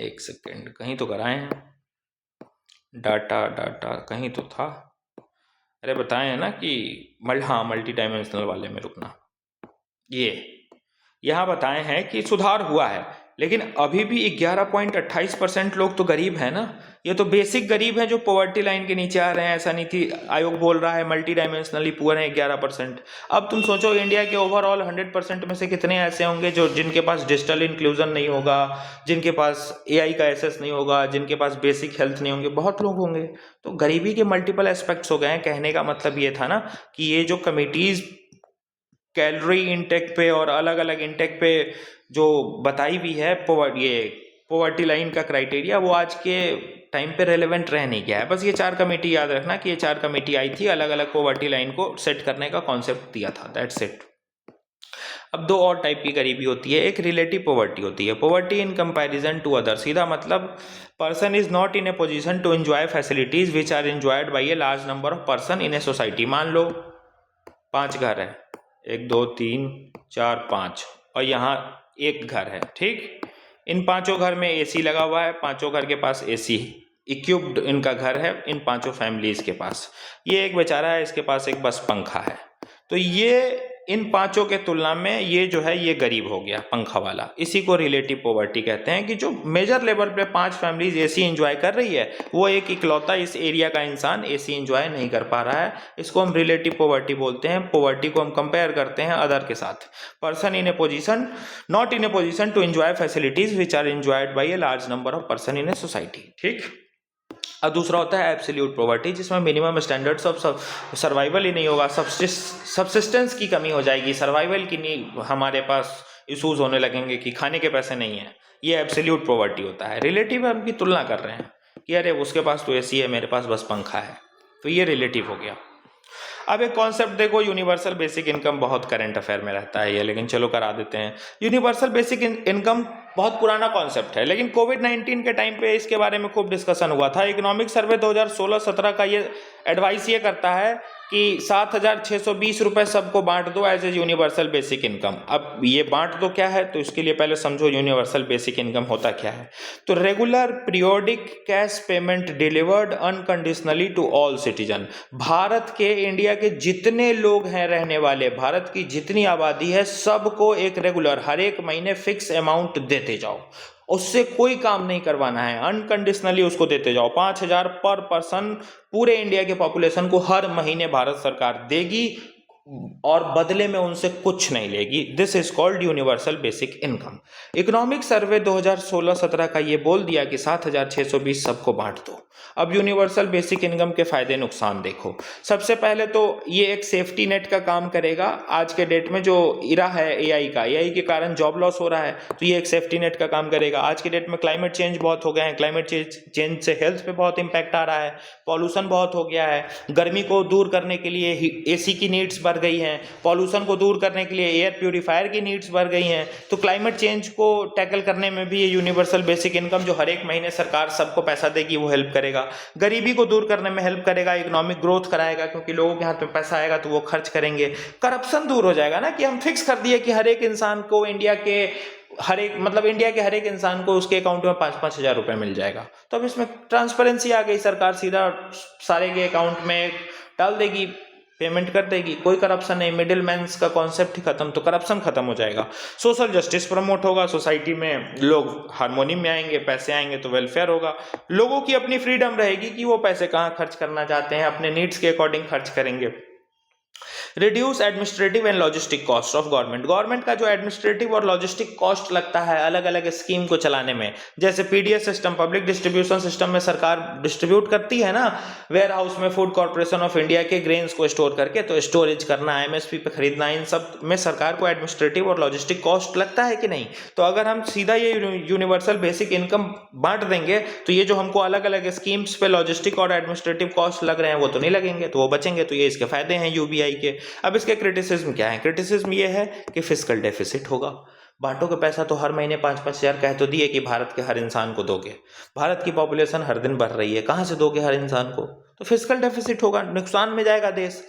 Speaker 1: एक सेकेंड कहीं तो कराएं, डाटा डाटा कहीं तो था, अरे बताएं ना कि हाँ मल्टी डायमेंशनल वाले में रुकना, ये यहाँ बताए हैं कि सुधार हुआ है, लेकिन अभी भी 11.28% लोग तो गरीब हैं ना। ये तो बेसिक गरीब हैं जो पॉवर्टी लाइन के नीचे आ रहे हैं। ऐसा नीति आयोग बोल रहा है मल्टी डायमेंशनली पुअर है 11%। अब तुम सोचो इंडिया के ओवरऑल 100% में से कितने ऐसे होंगे जो जिनके पास डिजिटल इंक्लूजन नहीं होगा, जिनके पास AI का एक्सेस नहीं होगा, जिनके पास बेसिक हेल्थ नहीं होंगे। बहुत लोग होंगे। तो गरीबी के मल्टीपल एस्पेक्ट्स हो गए हैं। कहने का मतलब ये था ना कि ये जो कमिटीज कैलोरी इंटेक पे और अलग अलग इंटेक पे जो बताई हुई है पॉवर्टी लाइन का क्राइटेरिया, वो आज के टाइम पे रेलेवेंट रह नहीं गया है। बस ये 4 कमेटी याद रखना कि ये 4 कमेटी आई थी, अलग अलग पॉवर्टी लाइन को सेट करने का कॉन्सेप्ट दिया था, दैट्स इट। अब 2 और टाइप की गरीबी होती है। एक रिलेटिव पॉवर्टी होती है, poverty in comparison to other. सीधा मतलब person is not in a position to enjoy facilities which are enjoyed by a large number of person in a society. मान लो 5 घर है, 1 2 3 4 5, और यहाँ एक घर है। ठीक, इन 5 घर में AC लगा हुआ है, 5 घर के पास AC इक्विप्ड इनका घर है, इन 5 फैमिलीज के पास। ये एक बेचारा है, इसके पास एक बस पंखा है। तो ये इन 5 के तुलना में ये जो है ये गरीब हो गया पंखा वाला। इसी को रिलेटिव पॉवर्टी कहते हैं कि जो मेजर लेवल पे 5 फैमिलीज AC एंजॉय कर रही है, वो एक इकलौता इस एरिया का इंसान AC एंजॉय नहीं कर पा रहा है। इसको हम रिलेटिव पॉवर्टी बोलते हैं। पॉवर्टी को हम कंपेयर करते हैं अदर के साथ। Person in a position not in a position to enjoy facilities which are enjoyed by a large number of person in a society. ठीक, और दूसरा होता है एब्सोल्यूट पॉवर्टी, जिसमें मिनिमम स्टैंडर्ड्स ऑफ सर्वाइवल ही नहीं होगा, सब्सिस्टेंस की कमी हो जाएगी, सर्वाइवल की नहीं, हमारे पास इशूज़ होने लगेंगे कि खाने के पैसे नहीं हैं। ये एब्सोल्यूट पॉवर्टी होता है। रिलेटिव हम की तुलना कर रहे हैं कि अरे उसके पास तो AC है, मेरे पास बस पंखा है, तो ये रिलेटिव हो गया। अब एक कॉन्सेप्ट देखो, यूनिवर्सल बेसिक इनकम, बहुत करंट अफेयर में रहता है ये, लेकिन चलो करा देते हैं। यूनिवर्सल बेसिक इनकम बहुत पुराना कॉन्सेप्ट है, लेकिन कोविड-19 के टाइम पे इसके बारे में खूब डिस्कशन हुआ था। इकोनॉमिक सर्वे 2016-17 का ये एडवाइस ये करता है कि 7,620 रुपये सबको बांट दो as a universal basic income. अब ये बांट दो क्या है, तो इसके लिए पहले समझो यूनिवर्सल बेसिक इनकम होता क्या है। तो regular periodic cash payment delivered unconditionally to all citizen. Bharat के, इंडिया के जितने लोग हैं रहने वाले, भारत की जितनी आबादी है, सबको एक रेगुलर हर एक महीने फिक्स अमाउंट देते जाओ। उससे कोई काम नहीं करवाना है, अनकंडीशनली उसको देते जाओ। 5,000 पर पर्सन पूरे इंडिया के पॉपुलेशन को हर महीने भारत सरकार देगी। और बदले में उनसे कुछ नहीं लेगी। This is called universal basic income. Economic survey 2016-17 का ये बोल दिया कि 7,620 सबको बांट दो। अब यूनिवर्सल बेसिक इनकम के फायदे नुकसान देखो। सबसे पहले तो ये एक सेफ्टी नेट का काम करेगा। आज के डेट में जो इरा है एआई का, एआई के कारण जॉब लॉस हो रहा है, तो ये एक सेफ्टी नेट का काम करेगा। आज के डेट में क्लाइमेट चेंज बहुत हो गए हैं, क्लाइमेट चेंज से हेल्थ पे बहुत इंपैक्ट आ रहा है, पॉल्यूशन बहुत हो गया है, गर्मी को दूर करने के लिए एसी की नीड्स बढ़ गई हैं, पॉल्यूशन को दूर करने के लिए एयर प्यूरिफायर की नीड्स बढ़ गई हैं। तो क्लाइमेट चेंज को टैकल करने में भी ये यूनिवर्सल बेसिक इनकम जो हर एक महीने सरकार सबको पैसा देगी वो हेल्प करेगा। गरीबी को दूर करने में हेल्प करेगा, इकोनॉमिक ग्रोथ कराएगा, क्योंकि लोगों के हाथ में पैसा आएगा तो वो खर्च करेंगे। करप्शन दूर हो जाएगा ना, कि हम फिक्स कर दिए कि हर एक इंसान को इंडिया के हर एक इंसान को उसके अकाउंट में 5-5 हजार रुपए मिल जाएगा। तो अब इसमें ट्रांसपेरेंसी आ गई, सरकार सीधा सारे के अकाउंट में डाल देगी, पेमेंट कर देगी, कोई करप्शन नहीं, मिडिल मैन्स का कॉन्सेप्ट ही खत्म, तो करप्शन खत्म हो जाएगा। सोशल जस्टिस प्रमोट होगा, सोसाइटी में लोग हार्मोनी में आएंगे, पैसे आएंगे तो वेलफेयर होगा। लोगों की अपनी फ्रीडम रहेगी कि वो पैसे कहाँ खर्च करना चाहते हैं, अपने नीड्स के अकॉर्डिंग खर्च करेंगे। Reduce administrative and logistic cost of government का जो एडमिनिस्ट्रेटिव और लॉजिस्टिक कॉस्ट लगता है अलग अलग स्कीम को चलाने में, जैसे PDS system, public distribution system में सरकार डिस्ट्रीब्यूट करती है ना वेयर हाउस में, फूड कॉर्पोरेशन ऑफ इंडिया के ग्रेन्स को स्टोर करके, तो स्टोरेज करना, एमएसपी पे खरीदना, इन सब में सरकार को एडमिनिस्ट्रेटिव और लॉजिस्टिक कॉस्ट लगता है कि नहीं। तो अगर हम सीधा ये यूनिवर्सल बेसिक इनकम बांट देंगे तो ये जो हमको अलग अलग स्कीम्स पे लॉजिस्टिक और एडमिनिस्ट्रेटिव कॉस्ट लग रहे हैं वो तो नहीं लगेंगे, तो वो बचेंगे। तो ये इसके फायदे हैं यूबीआई के। अब इसके क्रिटिसिज्म क्या है? क्रिटिसिज्म ये है कि फिस्कल डेफिसिट होगा। बांटो के पैसा तो हर महीने 5-5 हजार कह तो दिए कि भारत के हर इंसान को दोगे। भारत की पॉपुलेशन हर दिन बढ़ रही है, कहां से दोगे हर इंसान को? तो फिस्कल डेफिसिट होगा, नुकसान में जाएगा देश।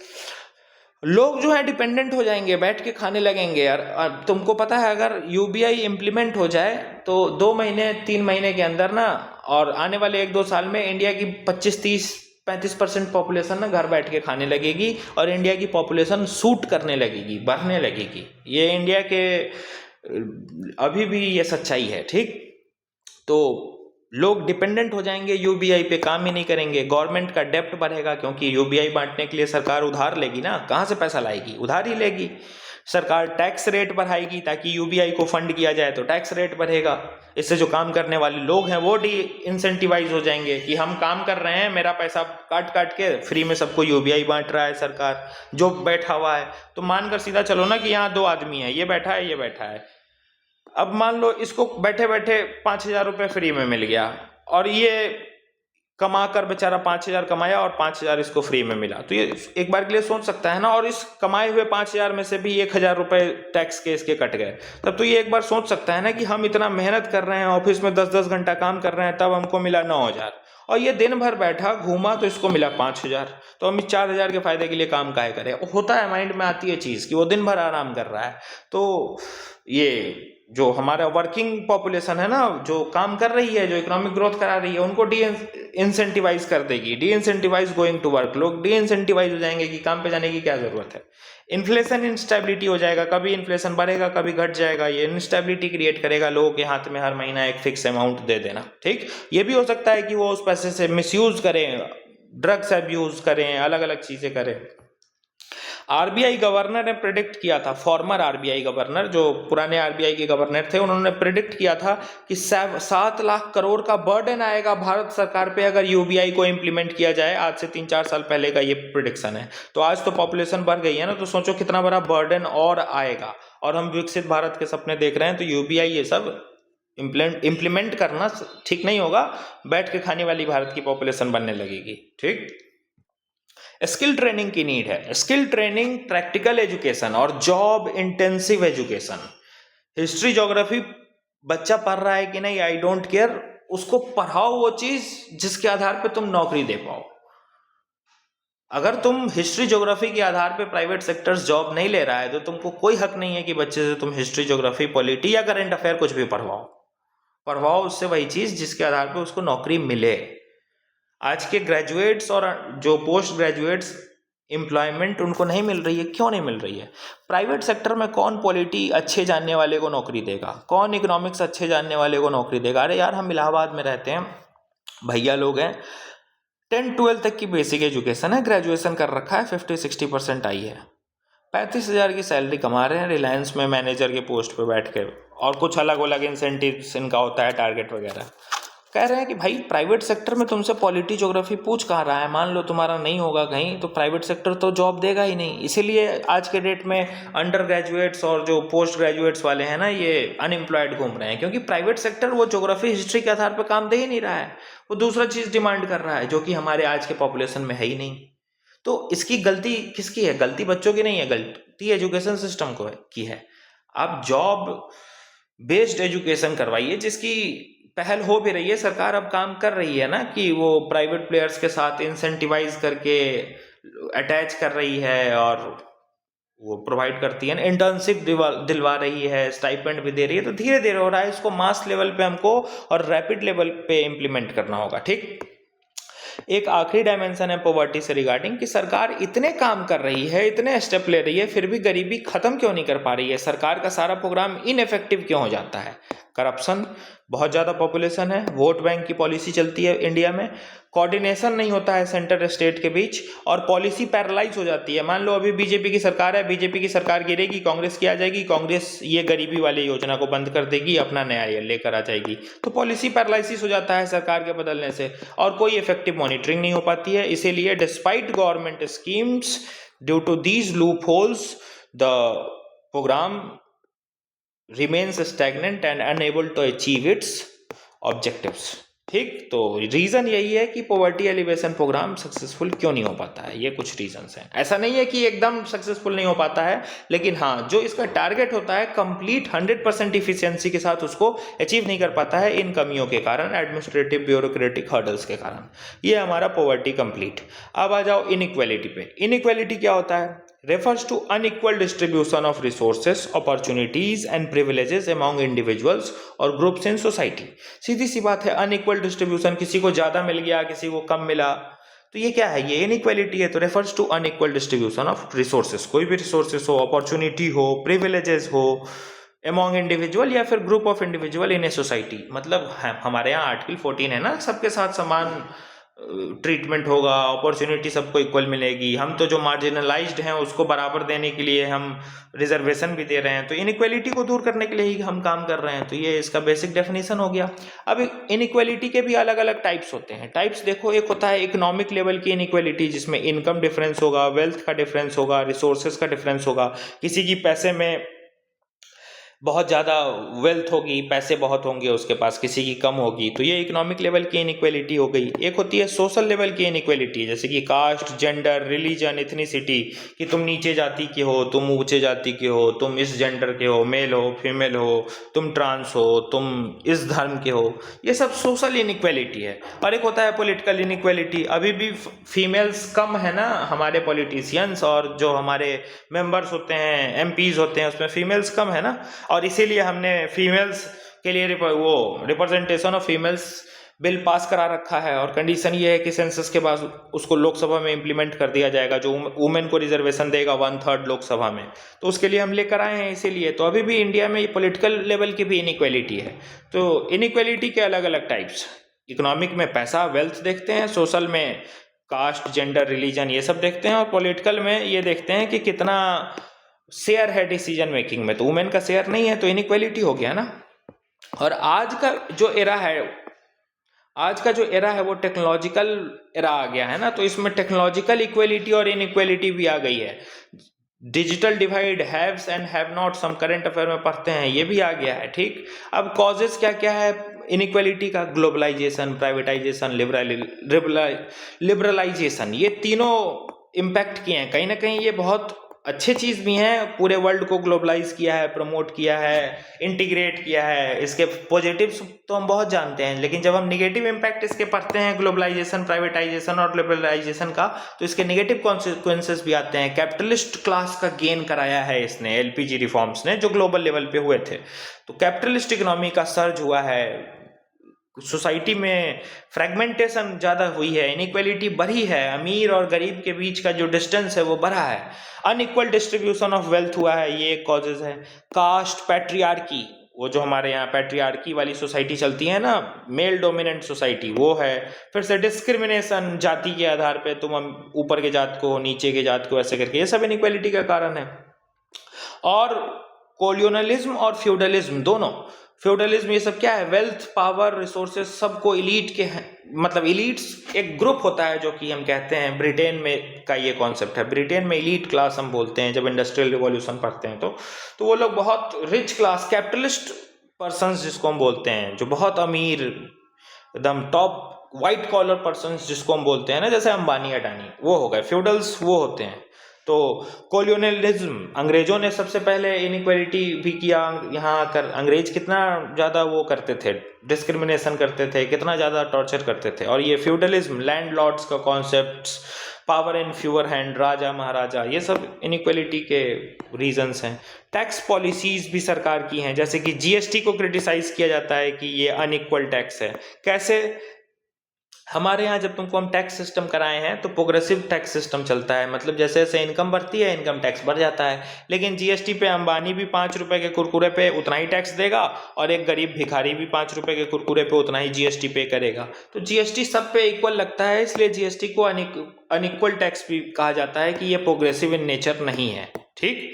Speaker 1: लोग जो है डिपेंडेंट हो जाएंगे, बैठ के खाने लगेंगे यार। तुमको पता है अगर यूबीआई इंप्लीमेंट हो जाए तो 2 महीने 3 महीने के अंदर ना, और आने वाले 1-2 साल में इंडिया की 25-30-35% पॉपुलेशन ना घर बैठ के खाने लगेगी, और इंडिया की पॉपुलेशन सूट करने लगेगी, बढ़ने लगेगी। ये इंडिया के अभी भी ये सच्चाई है, ठीक। तो लोग डिपेंडेंट हो जाएंगे यूबीआई पे, काम ही नहीं करेंगे। गवर्नमेंट का डेप्ट बढ़ेगा, क्योंकि यूबीआई बांटने के लिए सरकार उधार लेगी ना, कहाँ से पैसा लाएगी? उधार ही लेगी। सरकार टैक्स रेट बढ़ाएगी ताकि यूबीआई को फंड किया जाए, तो टैक्स रेट बढ़ेगा। इससे जो काम करने वाले लोग हैं वो डी इंसेंटिवाइज हो जाएंगे कि हम काम कर रहे हैं, मेरा पैसा काट काट के फ्री में सबको यूबीआई बांट रहा है सरकार, जो बैठा हुआ है। तो मानकर सीधा चलो ना कि यहाँ 2 आदमी है, ये बैठा है, ये बैठा है। अब मान लो इसको बैठे बैठे 5,000 रुपये फ्री में मिल गया, और ये कमा कर बेचारा 5,000 कमाया और 5,000 इसको फ्री में मिला, तो ये एक बार के लिए सोच सकता है ना। और इस कमाए हुए 5,000 में से भी 1,000 रुपये टैक्स के इसके कट गए, तब तो ये एक बार सोच सकता है ना कि हम इतना मेहनत कर रहे हैं, ऑफिस में 10-10 घंटा काम कर रहे हैं, तब हमको मिला 9,000, और ये दिन भर बैठा घूमा तो इसको मिला 5,000, तो हम इस 4,000 के फायदे के लिए काम काहे करें? होता है, माइंड में आती है चीज़ कि वो दिन भर आराम कर रहा है। तो ये जो हमारा वर्किंग पॉपुलेशन है ना, जो काम कर रही है, जो इकोनॉमिक ग्रोथ करा रही है, उनको डी इंसेंटिवाइज कर देगी। Disincentivise going to work, लोग डी इंसेंटिवाइज हो जाएंगे कि काम पे जाने की क्या जरूरत है। इन्फ्लेशन इंस्टेबिलिटी हो जाएगा, कभी इन्फ्लेशन बढ़ेगा कभी घट जाएगा, ये इंस्टेबिलिटी क्रिएट करेगा। लोगों के हाथ में हर महीना एक फिक्स अमाउंट दे देना, ठीक। ये भी हो सकता है कि वो उस पैसे से मिसयूज करें, ड्रग्स अब्यूज करें, अलग अलग चीजें करें। आरबीआई गवर्नर ने प्रिडिक्ट किया था, फॉर्मर आरबीआई गवर्नर, जो पुराने आरबीआई के गवर्नर थे, उन्होंने प्रिडिक्ट किया था कि 7 लाख करोड़ का बर्डन आएगा भारत सरकार पे अगर यूबीआई को इंप्लीमेंट किया जाए। आज से 3-4 साल पहले का ये प्रिडिक्शन है। तो आज तो पॉपुलेशन बढ़ गई है ना, तो सोचो कितना बड़ा बर्डन और आएगा। और हम विकसित भारत के सपने देख रहे हैं, तो यूबीआई ये सब इम्प्लीमेंट करना ठीक नहीं होगा। बैठ के खाने वाली भारत की पॉपुलेशन बनने लगेगी, ठीक। स्किल ट्रेनिंग की नीड है। स्किल ट्रेनिंग, प्रैक्टिकल एजुकेशन और job intensive education. History geography बच्चा पढ़ रहा है कि नहीं, आई डोंट केयर, उसको पढ़ाओ वो चीज जिसके आधार पे तुम नौकरी दे पाओ। अगर तुम हिस्ट्री ज्योग्राफी के आधार पे प्राइवेट सेक्टर्स जॉब नहीं ले रहा है, तो तुमको कोई हक नहीं है कि बच्चे से तुम हिस्ट्री ज्योग्राफी, पॉलिटी या करंट अफेयर कुछ भी पढ़वाओ उससे वही चीज जिसके आधार पे उसको नौकरी मिले। आज के ग्रेजुएट्स और जो पोस्ट ग्रेजुएट्स एम्प्लॉयमेंट उनको नहीं मिल रही है। क्यों नहीं मिल रही है? प्राइवेट सेक्टर में कौन पॉलिटी अच्छे जानने वाले को नौकरी देगा, कौन इकोनॉमिक्स अच्छे जानने वाले को नौकरी देगा? अरे यार, हम इलाहाबाद में रहते हैं, भैया लोग हैं, 10-12 तक की बेसिक एजुकेशन है, ग्रेजुएशन कर रखा है, 50-60% आई है। 35,000 की सैलरी कमा रहे हैं रिलायंस में मैनेजर के पोस्ट पे बैठ के, और कुछ अलग अलग इंसेंटिव्स इनका होता है, टारगेट वगैरह। कह रहे हैं कि भाई प्राइवेट सेक्टर में तुमसे पॉलिटी ज्योग्राफी पूछ कहाँ रहा है, मान लो तुम्हारा नहीं होगा कहीं तो प्राइवेट सेक्टर तो जॉब देगा ही नहीं। इसीलिए आज के डेट में अंडर ग्रेजुएट्स और जो पोस्ट ग्रेजुएट्स वाले हैं ना, ये अनएम्प्लॉयड घूम रहे हैं, क्योंकि प्राइवेट सेक्टर वो ज्योग्राफी हिस्ट्री के आधार पर काम दे ही नहीं रहा है, वो दूसरा चीज़ डिमांड कर रहा है जो कि हमारे आज के पॉपुलेशन में है ही नहीं। तो इसकी गलती किसकी है? गलती बच्चों की नहीं है, गलती एजुकेशन सिस्टम की है। आप जॉब बेस्ड एजुकेशन करवाइए, जिसकी पहल हो भी रही है, सरकार अब काम कर रही है ना कि वो प्राइवेट प्लेयर्स के साथ इंसेंटिवाइज करके अटैच कर रही है और वो प्रोवाइड करती है ना, इंटर्नशिप दिलवा रही है, स्टाइपेंड भी दे रही है। तो धीरे धीरे हो रहा है, इसको मास लेवल पे हमको और रैपिड लेवल पे इम्प्लीमेंट करना होगा। ठीक, एक आखिरी डायमेंशन है पॉवर्टी से रिगार्डिंग कि सरकार इतने काम कर रही है, इतने स्टेप ले रही है, फिर भी गरीबी खत्म क्यों नहीं कर पा रही है? सरकार का सारा प्रोग्राम इनइफेक्टिव क्यों हो जाता है? करप्शन, बहुत ज़्यादा पॉपुलेशन है, वोट बैंक की पॉलिसी चलती है इंडिया में, कोऑर्डिनेशन नहीं होता है सेंटर स्टेट के बीच, और पॉलिसी पैरालाइज हो जाती है। मान लो अभी बीजेपी की सरकार है, बीजेपी की सरकार गिरेगी, कांग्रेस की आ जाएगी, कांग्रेस ये गरीबी वाली योजना को बंद कर देगी, अपना नया ये लेकर आ जाएगी, तो पॉलिसी पैरालिसिस हो जाता है सरकार के बदलने से, और कोई इफेक्टिव मॉनिटरिंग नहीं हो पाती है। इसीलिए despite government schemes, due to these loopholes, the programme remains stagnant and unable to achieve its objectives। ठीक, तो रीजन यही है कि पॉवर्टी एलिवेशन प्रोग्राम सक्सेसफुल क्यों नहीं हो पाता है। ये कुछ रीजंस हैं, ऐसा नहीं है कि एकदम सक्सेसफुल नहीं हो पाता है, लेकिन हाँ, जो इसका टारगेट होता है कंप्लीट 100% इफिशियंसी के साथ उसको अचीव नहीं कर पाता है, इन कमियों के कारण, एडमिनिस्ट्रेटिव ब्यूरोक्रेटिक हर्डल्स के कारण। ये हमारा पॉवर्टी कंप्लीट। अब आ जाओ इनइक्वालिटी पे। इनइक्वालिटी क्या होता है? refers to unequal distribution of resources, opportunities and privileges among individuals और groups in society। सीधी सी बात है, अनइक्वल डिस्ट्रीब्यूशन, किसी को ज़्यादा मिल गया, किसी को कम मिला, तो ये क्या है? ये इनइक्वालिटी है। तो refers to unequal distribution of resources, कोई भी रिसोर्सेज हो, अपॉर्चुनिटी हो, प्रिविलेजेस हो, एमॉन्ग इंडिविजुअल या फिर group of individual in a society. मतलब हमारे यहाँ आर्टिकल 14 है ना, सबके साथ समान ट्रीटमेंट होगा, अपॉर्चुनिटी सबको इक्वल मिलेगी। हम तो जो मार्जिनलाइज्ड हैं उसको बराबर देने के लिए हम रिजर्वेशन भी दे रहे हैं, तो इनइक्वालिटी को दूर करने के लिए ही हम काम कर रहे हैं। तो ये इसका बेसिक डेफिनेशन हो गया। अब इनइक्वालिटी के भी अलग अलग टाइप्स होते हैं। टाइप्स देखो, एक होता है इकोनॉमिक लेवल की इनइक्वालिटी, जिसमें इनकम डिफरेंस होगा, वेल्थ का डिफरेंस होगा, रिसोर्सेज का डिफरेंस होगा। किसी की पैसे में बहुत ज़्यादा वेल्थ होगी, पैसे बहुत होंगे उसके पास, किसी की कम होगी, तो ये इकोनॉमिक लेवल की इनइक्वालिटी हो गई। एक होती है सोशल लेवल की इनइक्वालिटी, जैसे कि कास्ट, जेंडर, रिलीजन, इथनिसिटी, कि तुम नीचे जाति के हो, तुम ऊंचे जाति के हो, तुम इस जेंडर के हो, मेल हो, फीमेल हो, तुम ट्रांस हो, तुम इस धर्म के हो, ये सब सोशल इनइक्वालिटी है। और एक होता है पॉलिटिकल इनइक्वालिटी, अभी भी फीमेल्स कम है ना हमारे पॉलिटिशियंस, और जो हमारे मेंबर्स होते हैं, एमपीज होते हैं, उसमें फीमेल्स कम है ना, और इसीलिए हमने फीमेल्स के लिए वो representation of females bill pass करा रखा है। और कंडीशन ये है कि सेंसस के बाद उसको लोकसभा में इम्प्लीमेंट कर दिया जाएगा, जो वुमेन को रिजर्वेशन देगा 1/3 लोकसभा में, तो उसके लिए हम लेकर आए हैं। इसीलिए तो अभी भी इंडिया में पॉलिटिकल लेवल की भी इनइक्वालिटी है। तो इनइक्वालिटी के अलग अलग टाइप्स, इकोनॉमिक में पैसा, वेल्थ देखते हैं, सोशल में कास्ट, जेंडर, रिलीजन, ये सब देखते हैं, और पॉलिटिकल में ये देखते हैं कि कितना शेयर है डिसीजन मेकिंग में। तो वुमेन का शेयर नहीं है, तो इनइक्वालिटी हो गया ना। और आज का जो एरा है वो टेक्नोलॉजिकल एरा आ गया है ना, तो इसमें टेक्नोलॉजिकल इक्वलिटी और इनइक्वालिटी भी आ गई है। Digital divide, haves and have not, हम करंट अफेयर में पढ़ते हैं, ये भी आ गया है। ठीक, अब कॉजेज क्या क्या है इनइक्वालिटी का? ग्लोबलाइजेशन, प्राइवेटाइजेशन, लिबरलाइजेशन, ये तीनों इम्पैक्ट किए हैं। कहीं ना कहीं ये बहुत अच्छे चीज़ भी हैं, पूरे वर्ल्ड को ग्लोबलाइज किया है, प्रमोट किया है, इंटीग्रेट किया है। इसके पॉजिटिव्स तो हम बहुत जानते हैं, लेकिन जब हम निगेटिव इम्पैक्ट इसके पढ़ते हैं, ग्लोबलाइजेशन, प्राइवेटाइजेशन और लिबरलाइजेशन का, तो इसके निगेटिव कॉन्सिक्वेंसेस भी आते हैं। कैपिटलिस्ट क्लास का गेन कराया है इसने, एलपीजी रिफॉर्म्स ने, जो ग्लोबल लेवल पे हुए थे। तो कैपिटलिस्ट इकोनॉमी का सर्ज हुआ है, सोसाइटी में फ्रेगमेंटेशन ज़्यादा हुई है, इनइक्वालिटी बढ़ी है, अमीर और गरीब के बीच का जो डिस्टेंस है वो बढ़ा है, अनइक्वल डिस्ट्रीब्यूशन ऑफ वेल्थ हुआ है, ये एक कॉजेज है। कास्ट, पैट्रियार्की, वो जो हमारे यहाँ पैट्रियार्की वाली सोसाइटी चलती है ना, मेल डोमिनेंट सोसाइटी, वो है। फिर से डिस्क्रिमिनेशन, जाति के आधार पे तुम ऊपर के जात को नीचे के जात को ऐसे करके, ये सब इनइक्वालिटी का कारण है। और कोलोनियलिज्म और फ्यूडलिज्म दोनों, फ्यूडलिज्म ये सब क्या है, वेल्थ पावर रिसोर्सेज सबको इलीट के हैं, मतलब इलीट्स एक ग्रुप होता है जो कि हम कहते हैं, ब्रिटेन में का ये कॉन्सेप्ट है, ब्रिटेन में इलीट क्लास हम बोलते हैं जब इंडस्ट्रियल रिवॉल्यूशन पढ़ते हैं तो वो लोग बहुत रिच क्लास, कैपिटलिस्ट पर्सन्स जिसको हम बोलते हैं, जो बहुत अमीर, एकदम टॉप वाइट कॉलर पर्सन्स जिसको हम बोलते हैं ना, जैसे अंबानी अडानी, वो हो गए। फ्यूडल्स वो होते हैं। तो कोलोनियलिज्म, अंग्रेजों ने सबसे पहले इनइक्वालिटी भी किया यहाँ कर, अंग्रेज कितना ज़्यादा वो करते थे, डिस्क्रिमिनेशन करते थे, कितना ज़्यादा टॉर्चर करते थे। और ये फ्यूडलिज्म, लैंड लॉर्ड्स का concepts, power in fewer hand, राजा महाराजा, ये सब इनइक्वालिटी के रीजंस हैं। टैक्स पॉलिसीज भी सरकार की हैं, जैसे कि जीएसटी को क्रिटिसाइज किया जाता है कि ये अनइक्वल टैक्स है। कैसे? हमारे यहाँ जब तुमको हम टैक्स सिस्टम कराए हैं तो प्रोग्रेसिव टैक्स सिस्टम चलता है, मतलब जैसे जैसे इनकम बढ़ती है इनकम टैक्स बढ़ जाता है। लेकिन जीएसटी पे अंबानी भी 5 रुपए के कुरकुरे पे उतना ही टैक्स देगा और एक गरीब भिखारी भी 5 रुपए के कुरकुरे पे उतना ही जीएसटी पे करेगा। तो जीएसटी सब पे इक्वल लगता है, इसलिए जीएसटी को अनइक्वल टैक्स भी कहा जाता है कि ये प्रोग्रेसिव इन नेचर नहीं है। ठीक।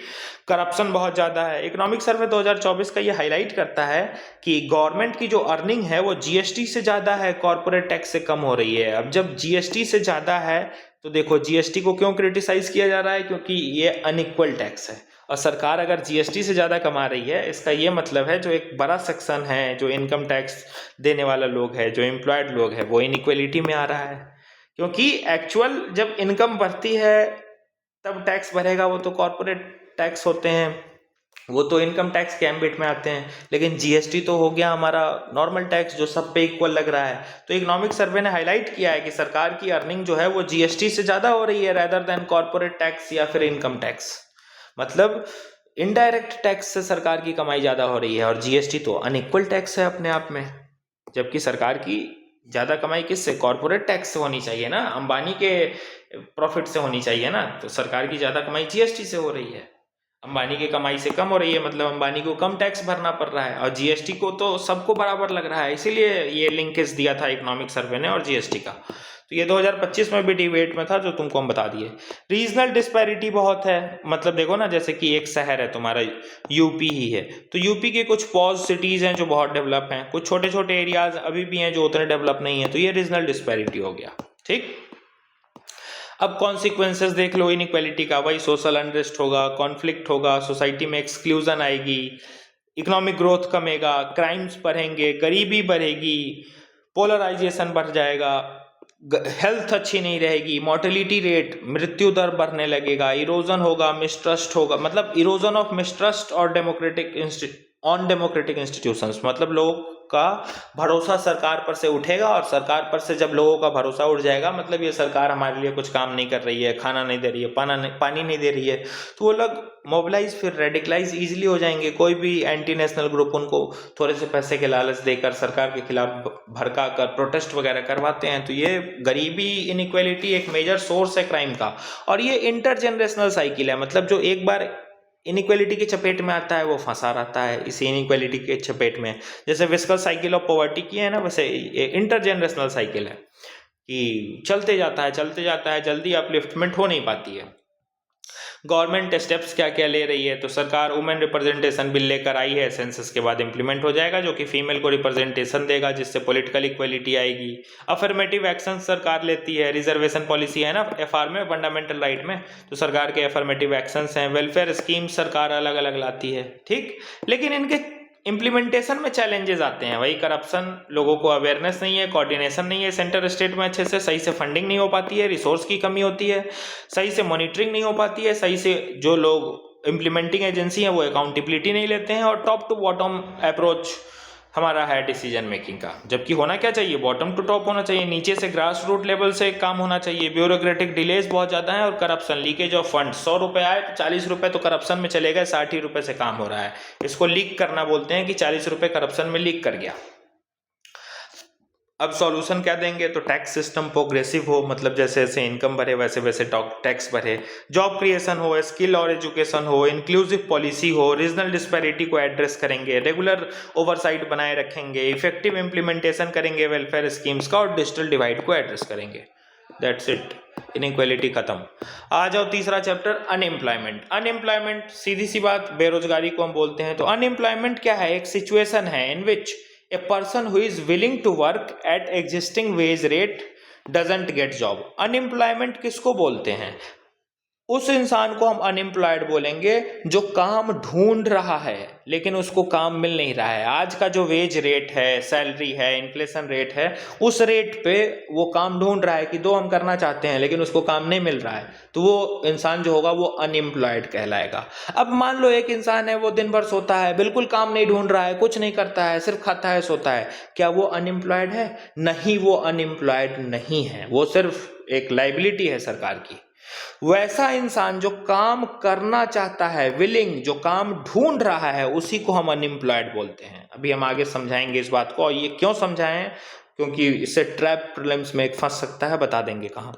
Speaker 1: करप्शन बहुत ज़्यादा है। इकोनॉमिक सर्वे 2024 का ये हाईलाइट करता है कि गवर्नमेंट की जो अर्निंग है वो जीएसटी से ज़्यादा है, कॉर्पोरेट टैक्स से कम हो रही है। अब जब जीएसटी से ज़्यादा है तो देखो जीएसटी को क्यों क्रिटिसाइज किया जा रहा है, क्योंकि ये अनइक्वल टैक्स है। और सरकार अगर जीएसटी से ज़्यादा कमा रही है, इसका ये मतलब है जो एक बड़ा सेक्शन है जो इनकम टैक्स देने वाला लोग है, जो एम्प्लॉयड लोग है, वो इनइक्वलिटी में आ रहा है। क्योंकि एक्चुअल जब इनकम बढ़ती है तब टैक्स भरेगा, वो तो कॉर्पोरेट टैक्स होते हैं, वो तो इनकम टैक्स के एम्बिट में आते हैं। लेकिन जीएसटी तो हो गया हमारा नॉर्मल टैक्स जो सब पे इक्वल लग रहा है। तो इकोनॉमिक सर्वे ने हाईलाइट किया है कि सरकार की अर्निंग जो है वो जीएसटी से ज़्यादा हो रही है रेदर देन कॉर्पोरेट टैक्स या फिर इनकम टैक्स। मतलब इनडायरेक्ट टैक्स से सरकार की कमाई ज़्यादा हो रही है और जीएसटी तो अनइक्वल टैक्स है अपने आप में। जबकि सरकार की ज़्यादा कमाई किससे? कॉर्पोरेट टैक्स से होनी चाहिए ना, अंबानी के प्रॉफिट से होनी चाहिए ना। तो सरकार की ज़्यादा कमाई जीएसटी से हो रही है, अंबानी की कमाई से कम हो रही है, मतलब अंबानी को कम टैक्स भरना पड़ रहा है। और जीएसटी को तो सबको बराबर लग रहा है, इसीलिए ये लिंकेज दिया था इकोनॉमिक सर्वे ने और जीएसटी का। तो ये 2025 में भी डिबेट में था जो तुमको हम बता दिए। रीजनल डिस्पैरिटी बहुत है, मतलब देखो ना, जैसे कि एक शहर है तुम्हारा यूपी ही है, तो यूपी के कुछ पॉज सिटीज हैं जो बहुत डेवलप हैं, कुछ छोटे छोटे एरियाज अभी भी हैं जो उतने डेवलप नहीं है, तो ये रीजनल डिस्पैरिटी हो गया। ठीक। अब कॉन्सिक्वेंसेस देख लो इनइक्वालिटी का, वही सोशल अनरेस्ट होगा, कॉन्फ्लिक्ट होगा, सोसाइटी में एक्सक्लूजन आएगी, इकोनॉमिक ग्रोथ कमेगा, क्राइम्स बढ़ेंगे, गरीबी बढ़ेगी, पोलराइजेशन बढ़ जाएगा, हेल्थ अच्छी नहीं रहेगी, मोर्टेलिटी रेट, मृत्यु दर बढ़ने लगेगा, इरोजन होगा, मिसट्रस्ट होगा, मतलब इरोजन ऑफ मिसट्रस्ट और डेमोक्रेटिक इंस्टीट्यूशंस, मतलब लोगों का भरोसा सरकार पर से उठेगा और सरकार पर से जब लोगों का भरोसा उठ जाएगा, मतलब ये सरकार हमारे लिए कुछ काम नहीं कर रही है, खाना नहीं दे रही है, पानी नहीं दे रही है, तो वो लोग मोबिलाइज फिर रेडिकलाइज इजीली हो जाएंगे। कोई भी एंटी नेशनल ग्रुप उनको थोड़े से पैसे के लालच देकर सरकार के खिलाफ भड़का कर प्रोटेस्ट वगैरह करवाते हैं। तो ये गरीबी, इनइक्वालिटी एक मेजर सोर्स है क्राइम का, और ये इंटरजेनरेशनल साइकिल है, मतलब जो एक बार इनइक्वालिटी की चपेट में आता है वो फंसा रहता है इसी इनइक्वालिटी के चपेट में। जैसे विस्कस साइकिल ऑफ पॉवर्टी की है ना, वैसे इंटरजेनरेशनल साइकिल है कि चलते जाता है, जल्दी अपलिफ्टमेंट हो नहीं पाती है। गवर्नमेंट स्टेप्स क्या क्या ले रही है, तो सरकार वुमेन रिप्रेजेंटेशन बिल लेकर आई है, सेंसस के बाद इंप्लीमेंट हो जाएगा, जो कि फीमेल को रिप्रेजेंटेशन देगा, जिससे पॉलिटिकल इक्वलिटी आएगी। अफर्मेटिव एक्शन सरकार लेती है, रिजर्वेशन पॉलिसी है ना एफआर में, फंडामेंटल राइट में, तो सरकार के अफर्मेटिव एक्शंस हैं। वेलफेयर स्कीम सरकार अलग अलग लाती है। ठीक। लेकिन इनके इम्प्लीमेंटेशन में चैलेंजेस आते हैं, वही करप्शन, लोगों को अवेयरनेस नहीं है, कोऑर्डिनेशन नहीं है सेंटर स्टेट में, अच्छे से सही से फंडिंग नहीं हो पाती है, रिसोर्स की कमी होती है, सही से मॉनिटरिंग नहीं हो पाती है, सही से जो लोग इम्प्लीमेंटिंग एजेंसी हैं वो अकाउंटेबिलिटी नहीं लेते हैं, और टॉप टू बॉटम अप्रोच हमारा है डिसीजन मेकिंग का। जबकि होना क्या चाहिए, बॉटम टू टॉप होना चाहिए, नीचे से ग्रास रूट लेवल से काम होना चाहिए। ब्यूरोक्रेटिक डिलेज बहुत ज़्यादा है, और करप्शन, लीकेज ऑफ फंड, 100 रुपये आए तो 40 रुपये तो करप्शन में चले गए, 60 ही रुपये से काम हो रहा है। इसको लीक करना बोलते हैं कि 40 रुपये करप्शन में लीक कर गया। अब सॉल्यूशन क्या देंगे, तो टैक्स सिस्टम प्रोग्रेसिव हो, मतलब जैसे जैसे इनकम बढ़े वैसे वैसे टैक्स बढ़े, जॉब क्रिएशन हो, स्किल और एजुकेशन हो, इंक्लूसिव पॉलिसी हो, रीजनल डिस्पैरिटी को एड्रेस करेंगे, रेगुलर ओवरसाइट बनाए रखेंगे, इफेक्टिव इंप्लीमेंटेशन करेंगे वेलफेयर स्कीम्स का, और डिजिटल डिवाइड को एड्रेस करेंगे। दैट्स इट, इनइक्वालिटी खत्म। आ जाओ तीसरा चैप्टर, अनएम्प्लॉयमेंट। अनएम्प्लॉयमेंट सीधी सी बात, बेरोजगारी को हम बोलते हैं। तो अनएम्प्लॉयमेंट क्या है, एक सिचुएशन है इन विच a person who is willing to work at existing wage rate doesn't get job। Unemployment किसको बोलते हैं, उस इंसान को हम अनएम्प्लॉयड बोलेंगे जो काम ढूंढ रहा है लेकिन उसको काम मिल नहीं रहा है। आज का जो वेज रेट है, सैलरी है, इन्फ्लेशन रेट है, उस रेट पे वो काम ढूंढ रहा है कि दो हम करना चाहते हैं लेकिन उसको काम नहीं मिल रहा है, तो वो इंसान जो होगा वो अनएम्प्लॉयड कहलाएगा। अब मान लो एक इंसान है, वो दिन भर सोता है, बिल्कुल काम नहीं ढूंढ रहा है, कुछ नहीं करता है, सिर्फ खाता है सोता है, क्या वो अनएम्प्लॉयड है? नहीं, वो अनएम्प्लॉयड नहीं है, वो सिर्फ एक लाइबिलिटी है सरकार की। वैसा इंसान जो काम करना चाहता है, विलिंग, जो काम ढूंढ रहा है, उसी को हम अनएम्प्लॉयड बोलते हैं। अभी हम आगे समझाएंगे इस बात को, और ये क्यों समझाएं, क्योंकि इससे ट्रैप प्रीलिम्स में एक फंस सकता है, बता देंगे कहां।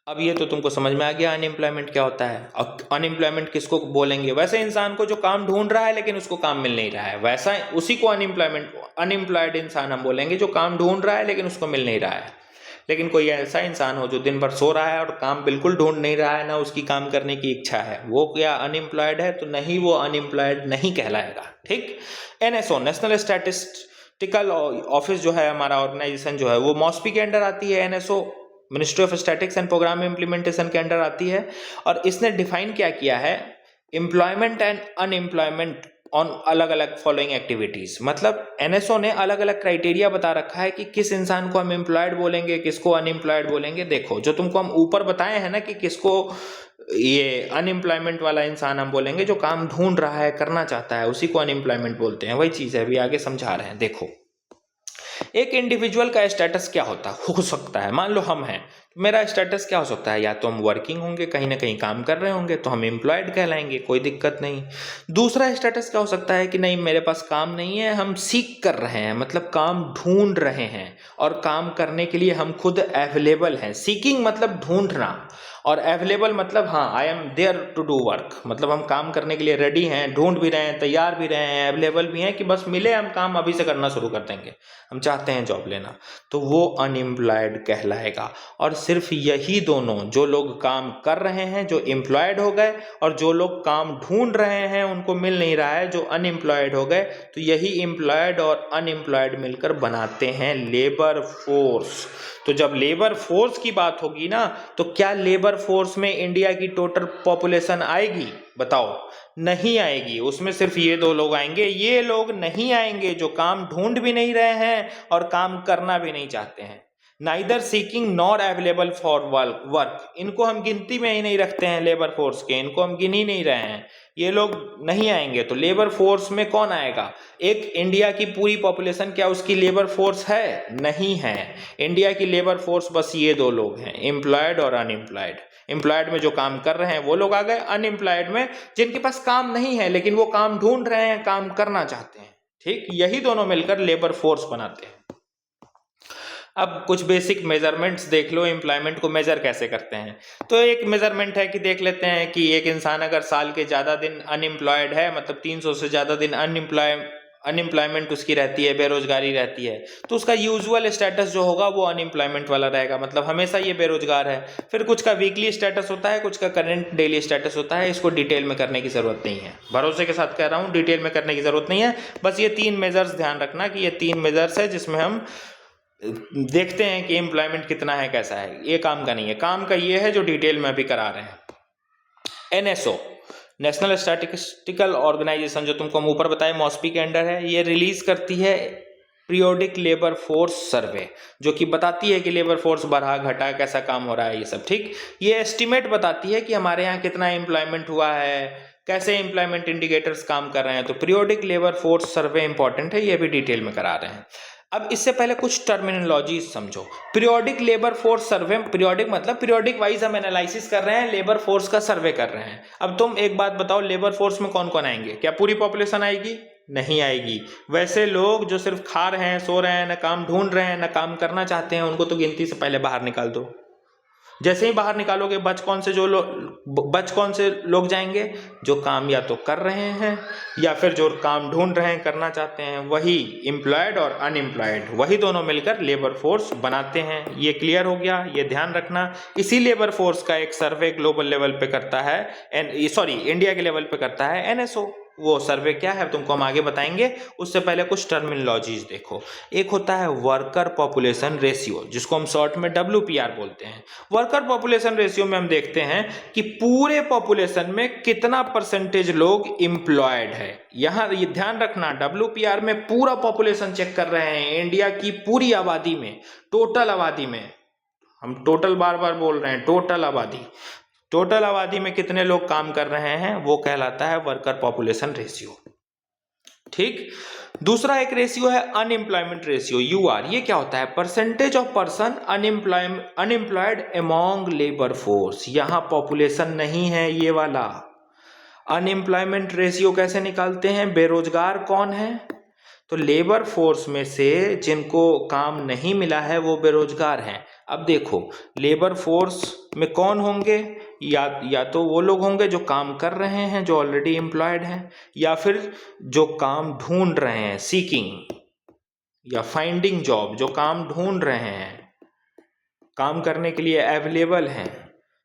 Speaker 1: अब ये तो तुमको समझ में आ गया अनएम्प्लॉयमेंट क्या होता है। अब अनएम्प्लॉयमेंट किसको बोलेंगे, वैसे इंसान को जो काम ढूंढ रहा है लेकिन उसको काम मिल नहीं रहा है, वैसा उसी को अनएम्प्लॉयड इंसान हम बोलेंगे जो काम ढूंढ रहा है लेकिन उसको मिल नहीं रहा है। लेकिन कोई ऐसा इंसान हो जो दिन भर सो रहा है और काम बिल्कुल ढूंढ नहीं रहा है, ना उसकी काम करने की इच्छा है, वो क्या अनएम्प्लॉयड है? तो नहीं, वो अनएम्प्लॉयड नहीं कहलाएगा। ठीक। एनएसओ, नेशनल स्टैटिस्टिकल ऑफिस जो है हमारा ऑर्गेनाइजेशन जो है, वो मॉस्पी के अंडर आती है। NSO ministry of statistics and programme implementation के अंडर आती है। और इसने डिफाइन क्या किया है, एम्प्लॉयमेंट एंड अनएम्प्लॉयमेंट ऑन अलग अलग फॉलोइंग एक्टिविटीज। मतलब एनएसओ ने अलग अलग क्राइटेरिया बता रखा है कि किस इंसान को हम एम्प्लॉयड बोलेंगे, किसको अनएम्प्लॉयड बोलेंगे। देखो, जो तुमको हम ऊपर बताए हैं ना कि किसको ये अनएम्प्लॉयमेंट वाला इंसान हम बोलेंगे जो काम ढूंढ रहा है, करना चाहता है, उसी को अनएम्प्लॉयमेंट बोलते हैं। वही चीज है, अभी आगे समझा रहे हैं। देखो, एक इंडिविजुअल का स्टेटस क्या हो सकता है। मान लो हम हैं, मेरा स्टेटस क्या हो सकता है, या तो हम वर्किंग होंगे, कहीं ना कहीं काम कर रहे होंगे, तो हम एम्प्लॉयड कहलाएंगे, कोई दिक्कत नहीं। दूसरा स्टेटस क्या हो सकता है कि नहीं, मेरे पास काम नहीं है, हम सीख कर रहे हैं, मतलब काम ढूंढ रहे हैं, और काम करने के लिए हम खुद अवेलेबल हैं। सीकिंग मतलब ढूंढना, और अवेलेबल मतलब हाँ, I am there to do work, मतलब हम काम करने के लिए रेडी हैं, ढूंढ भी रहे हैं, तैयार भी रहे हैं, अवेलेबल भी हैं कि बस मिले हम काम अभी से करना शुरू कर देंगे, हम चाहते हैं जॉब लेना, तो वो अनएम्प्लॉयड कहलाएगा। और सिर्फ यही दोनों, जो लोग काम कर रहे हैं जो एम्प्लॉयड हो गए, और जो लोग काम ढूंढ रहे हैं उनको मिल नहीं रहा है, जो अनएम्प्लॉयड हो गए, तो यही एम्प्लॉयड और अनएम्प्लॉयड मिलकर बनाते हैं लेबर फोर्स। तो जब लेबर फोर्स की बात होगी ना, तो क्या लेबर फोर्स में इंडिया की टोटल पॉपुलेशन आएगी? बताओ, नहीं आएगी। उसमें सिर्फ ये दो लोग आएंगे। ये लोग नहीं आएंगे जो काम ढूंढ भी नहीं रहे हैं और काम करना भी नहीं चाहते हैं। Neither seeking nor available for work, इनको हम गिनती में ही नहीं रखते हैं लेबर फोर्स के, इनको हम गिन ही नहीं रहे हैं। ये लोग नहीं आएंगे। तो लेबर फोर्स में कौन आएगा? एक इंडिया की पूरी पॉपुलेशन क्या उसकी लेबर फोर्स है? नहीं है। इंडिया की लेबर फोर्स बस ये दो लोग हैं, एम्प्लॉयड और अनएम्प्लॉयड। एम्प्लॉयड में जो काम कर रहे हैं वो लोग आ गए, अनएम्प्लॉयड में जिनके पास काम नहीं है लेकिन वो काम ढूंढ रहे हैं, काम करना चाहते हैं। ठीक, यही दोनों मिलकर लेबर फोर्स बनाते हैं। अब कुछ बेसिक मेजरमेंट्स देख लो, एम्प्लॉयमेंट को मेजर कैसे करते हैं। तो एक मेजरमेंट है कि देख लेते हैं कि एक इंसान अगर साल के ज़्यादा दिन अनएम्प्लॉयड है, मतलब 300 से ज़्यादा दिन अनएम्प्लॉयमेंट उसकी रहती है, बेरोजगारी रहती है, तो उसका यूजुअल स्टेटस जो होगा वो अनएम्प्लॉयमेंट वाला रहेगा, मतलब हमेशा ये बेरोजगार है। फिर कुछ का वीकली स्टेटस होता है, कुछ का करंट डेली स्टेटस होता है। इसको डिटेल में करने की ज़रूरत नहीं है, भरोसे के साथ कह रहा हूँ, डिटेल में करने की ज़रूरत नहीं है। बस ये 3 मेजर्स ध्यान रखना कि ये 3 मेजर्स है जिसमें हम देखते हैं कि एम्प्लॉयमेंट कितना है, कैसा है। ये काम का नहीं है, काम का ये है जो डिटेल में अभी करा रहे हैं। एनएसओ, नेशनल स्टैटिस्टिकल ऑर्गेनाइजेशन, जो तुमको हम ऊपर बताए मॉस्पी के अंडर है, ये रिलीज करती है पीरियोडिक लेबर फोर्स सर्वे, जो कि बताती है कि लेबर फोर्स बढ़ा घटा, कैसा काम हो रहा है, ये सब। ठीक, ये एस्टिमेट बताती है कि हमारे यहाँ कितना एम्प्लॉयमेंट हुआ है, कैसे एम्प्लॉयमेंट इंडिकेटर्स काम कर रहे हैं। तो periodic labour force survey important है, ये भी डिटेल में करा रहे हैं। अब इससे पहले कुछ टर्मिनोलॉजी समझो। Periodic labour force survey, periodic मतलब पीरियोडिक वाइज हम एनालिसिस कर रहे हैं, लेबर फोर्स का सर्वे कर रहे हैं। अब तुम एक बात बताओ, लेबर फोर्स में कौन कौन आएंगे? क्या पूरी पॉपुलेशन आएगी? नहीं आएगी। वैसे लोग जो सिर्फ खा रहे हैं, सो रहे हैं, ना काम ढूंढ रहे हैं, ना काम करना चाहते हैं, उनको तो गिनती से पहले बाहर निकाल दो। जैसे ही बाहर निकालोगे बच कौन से लोग जाएंगे? जो काम या तो कर रहे हैं या फिर जो काम ढूंढ रहे हैं, करना चाहते हैं, वही एम्प्लॉयड और अनएम्प्लॉयड, वही दोनों मिलकर लेबर फोर्स बनाते हैं। ये क्लियर हो गया, ये ध्यान रखना। इसी लेबर फोर्स का एक सर्वे ग्लोबल लेवल पे करता है, इंडिया के लेवल पे करता है एनएसओ। वो सर्वे क्या है तुमको हम आगे बताएंगे, उससे पहले कुछ टर्मिनोलॉजीज देखो। एक होता है वर्कर पॉपुलेशन रेशियो, जिसको हम शॉर्ट में WPR बोलते हैं। वर्कर पॉपुलेशन रेशियो में हम देखते हैं कि पूरे पॉपुलेशन में कितना परसेंटेज लोग एम्प्लॉयड है। यहां ये ध्यान रखना, WPR में पूरा पॉपुलेशन चेक कर रहे हैं, इंडिया की पूरी आबादी में, टोटल आबादी में। हम टोटल बार बार बोल रहे हैं, टोटल आबादी में कितने लोग काम कर रहे हैं, वो कहलाता है वर्कर पॉपुलेशन रेशियो। ठीक। दूसरा एक रेशियो है अनएम्प्लॉयमेंट रेशियो, UR। ये क्या होता है? Percentage of person unemployed among labour force. यहां पॉपुलेशन नहीं है ये वाला। अनएम्प्लॉयमेंट रेशियो कैसे निकालते हैं? बेरोजगार कौन है? तो लेबर फोर्स में से जिनको काम नहीं मिला है वो बेरोजगार हैं। अब देखो, लेबर फोर्स में कौन होंगे? या तो वो लोग होंगे जो काम कर रहे हैं, जो ऑलरेडी एम्प्लॉयड हैं, या फिर जो काम ढूंढ रहे हैं, सीकिंग या फाइंडिंग जॉब, जो काम ढूंढ रहे हैं, काम करने के लिए अवेलेबल हैं,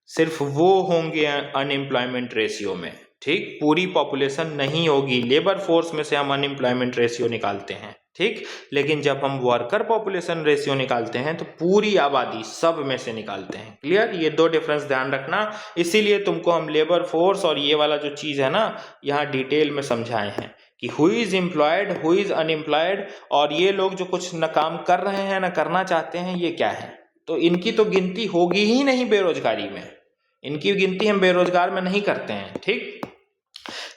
Speaker 1: सिर्फ वो होंगे अनएम्प्लॉयमेंट रेशियो में। ठीक। पूरी पॉपुलेशन नहीं होगी। लेबर फोर्स में से हम अनएम्प्लॉयमेंट रेशियो निकालते हैं। ठीक। लेकिन जब हम वर्कर पॉपुलेशन रेशियो निकालते हैं तो पूरी आबादी सब में से निकालते हैं। क्लियर? ये दो डिफरेंस ध्यान रखना। इसीलिए तुमको हम लेबर फोर्स और ये वाला जो चीज है ना, यहाँ डिटेल में समझाए हैं कि who is employed, who is unemployed, और ये लोग जो कुछ न काम कर रहे हैं न करना चाहते हैं, ये क्या है। तो इनकी तो गिनती होगी ही नहीं बेरोजगारी में, इनकी गिनती हम बेरोजगार में नहीं करते हैं। ठीक।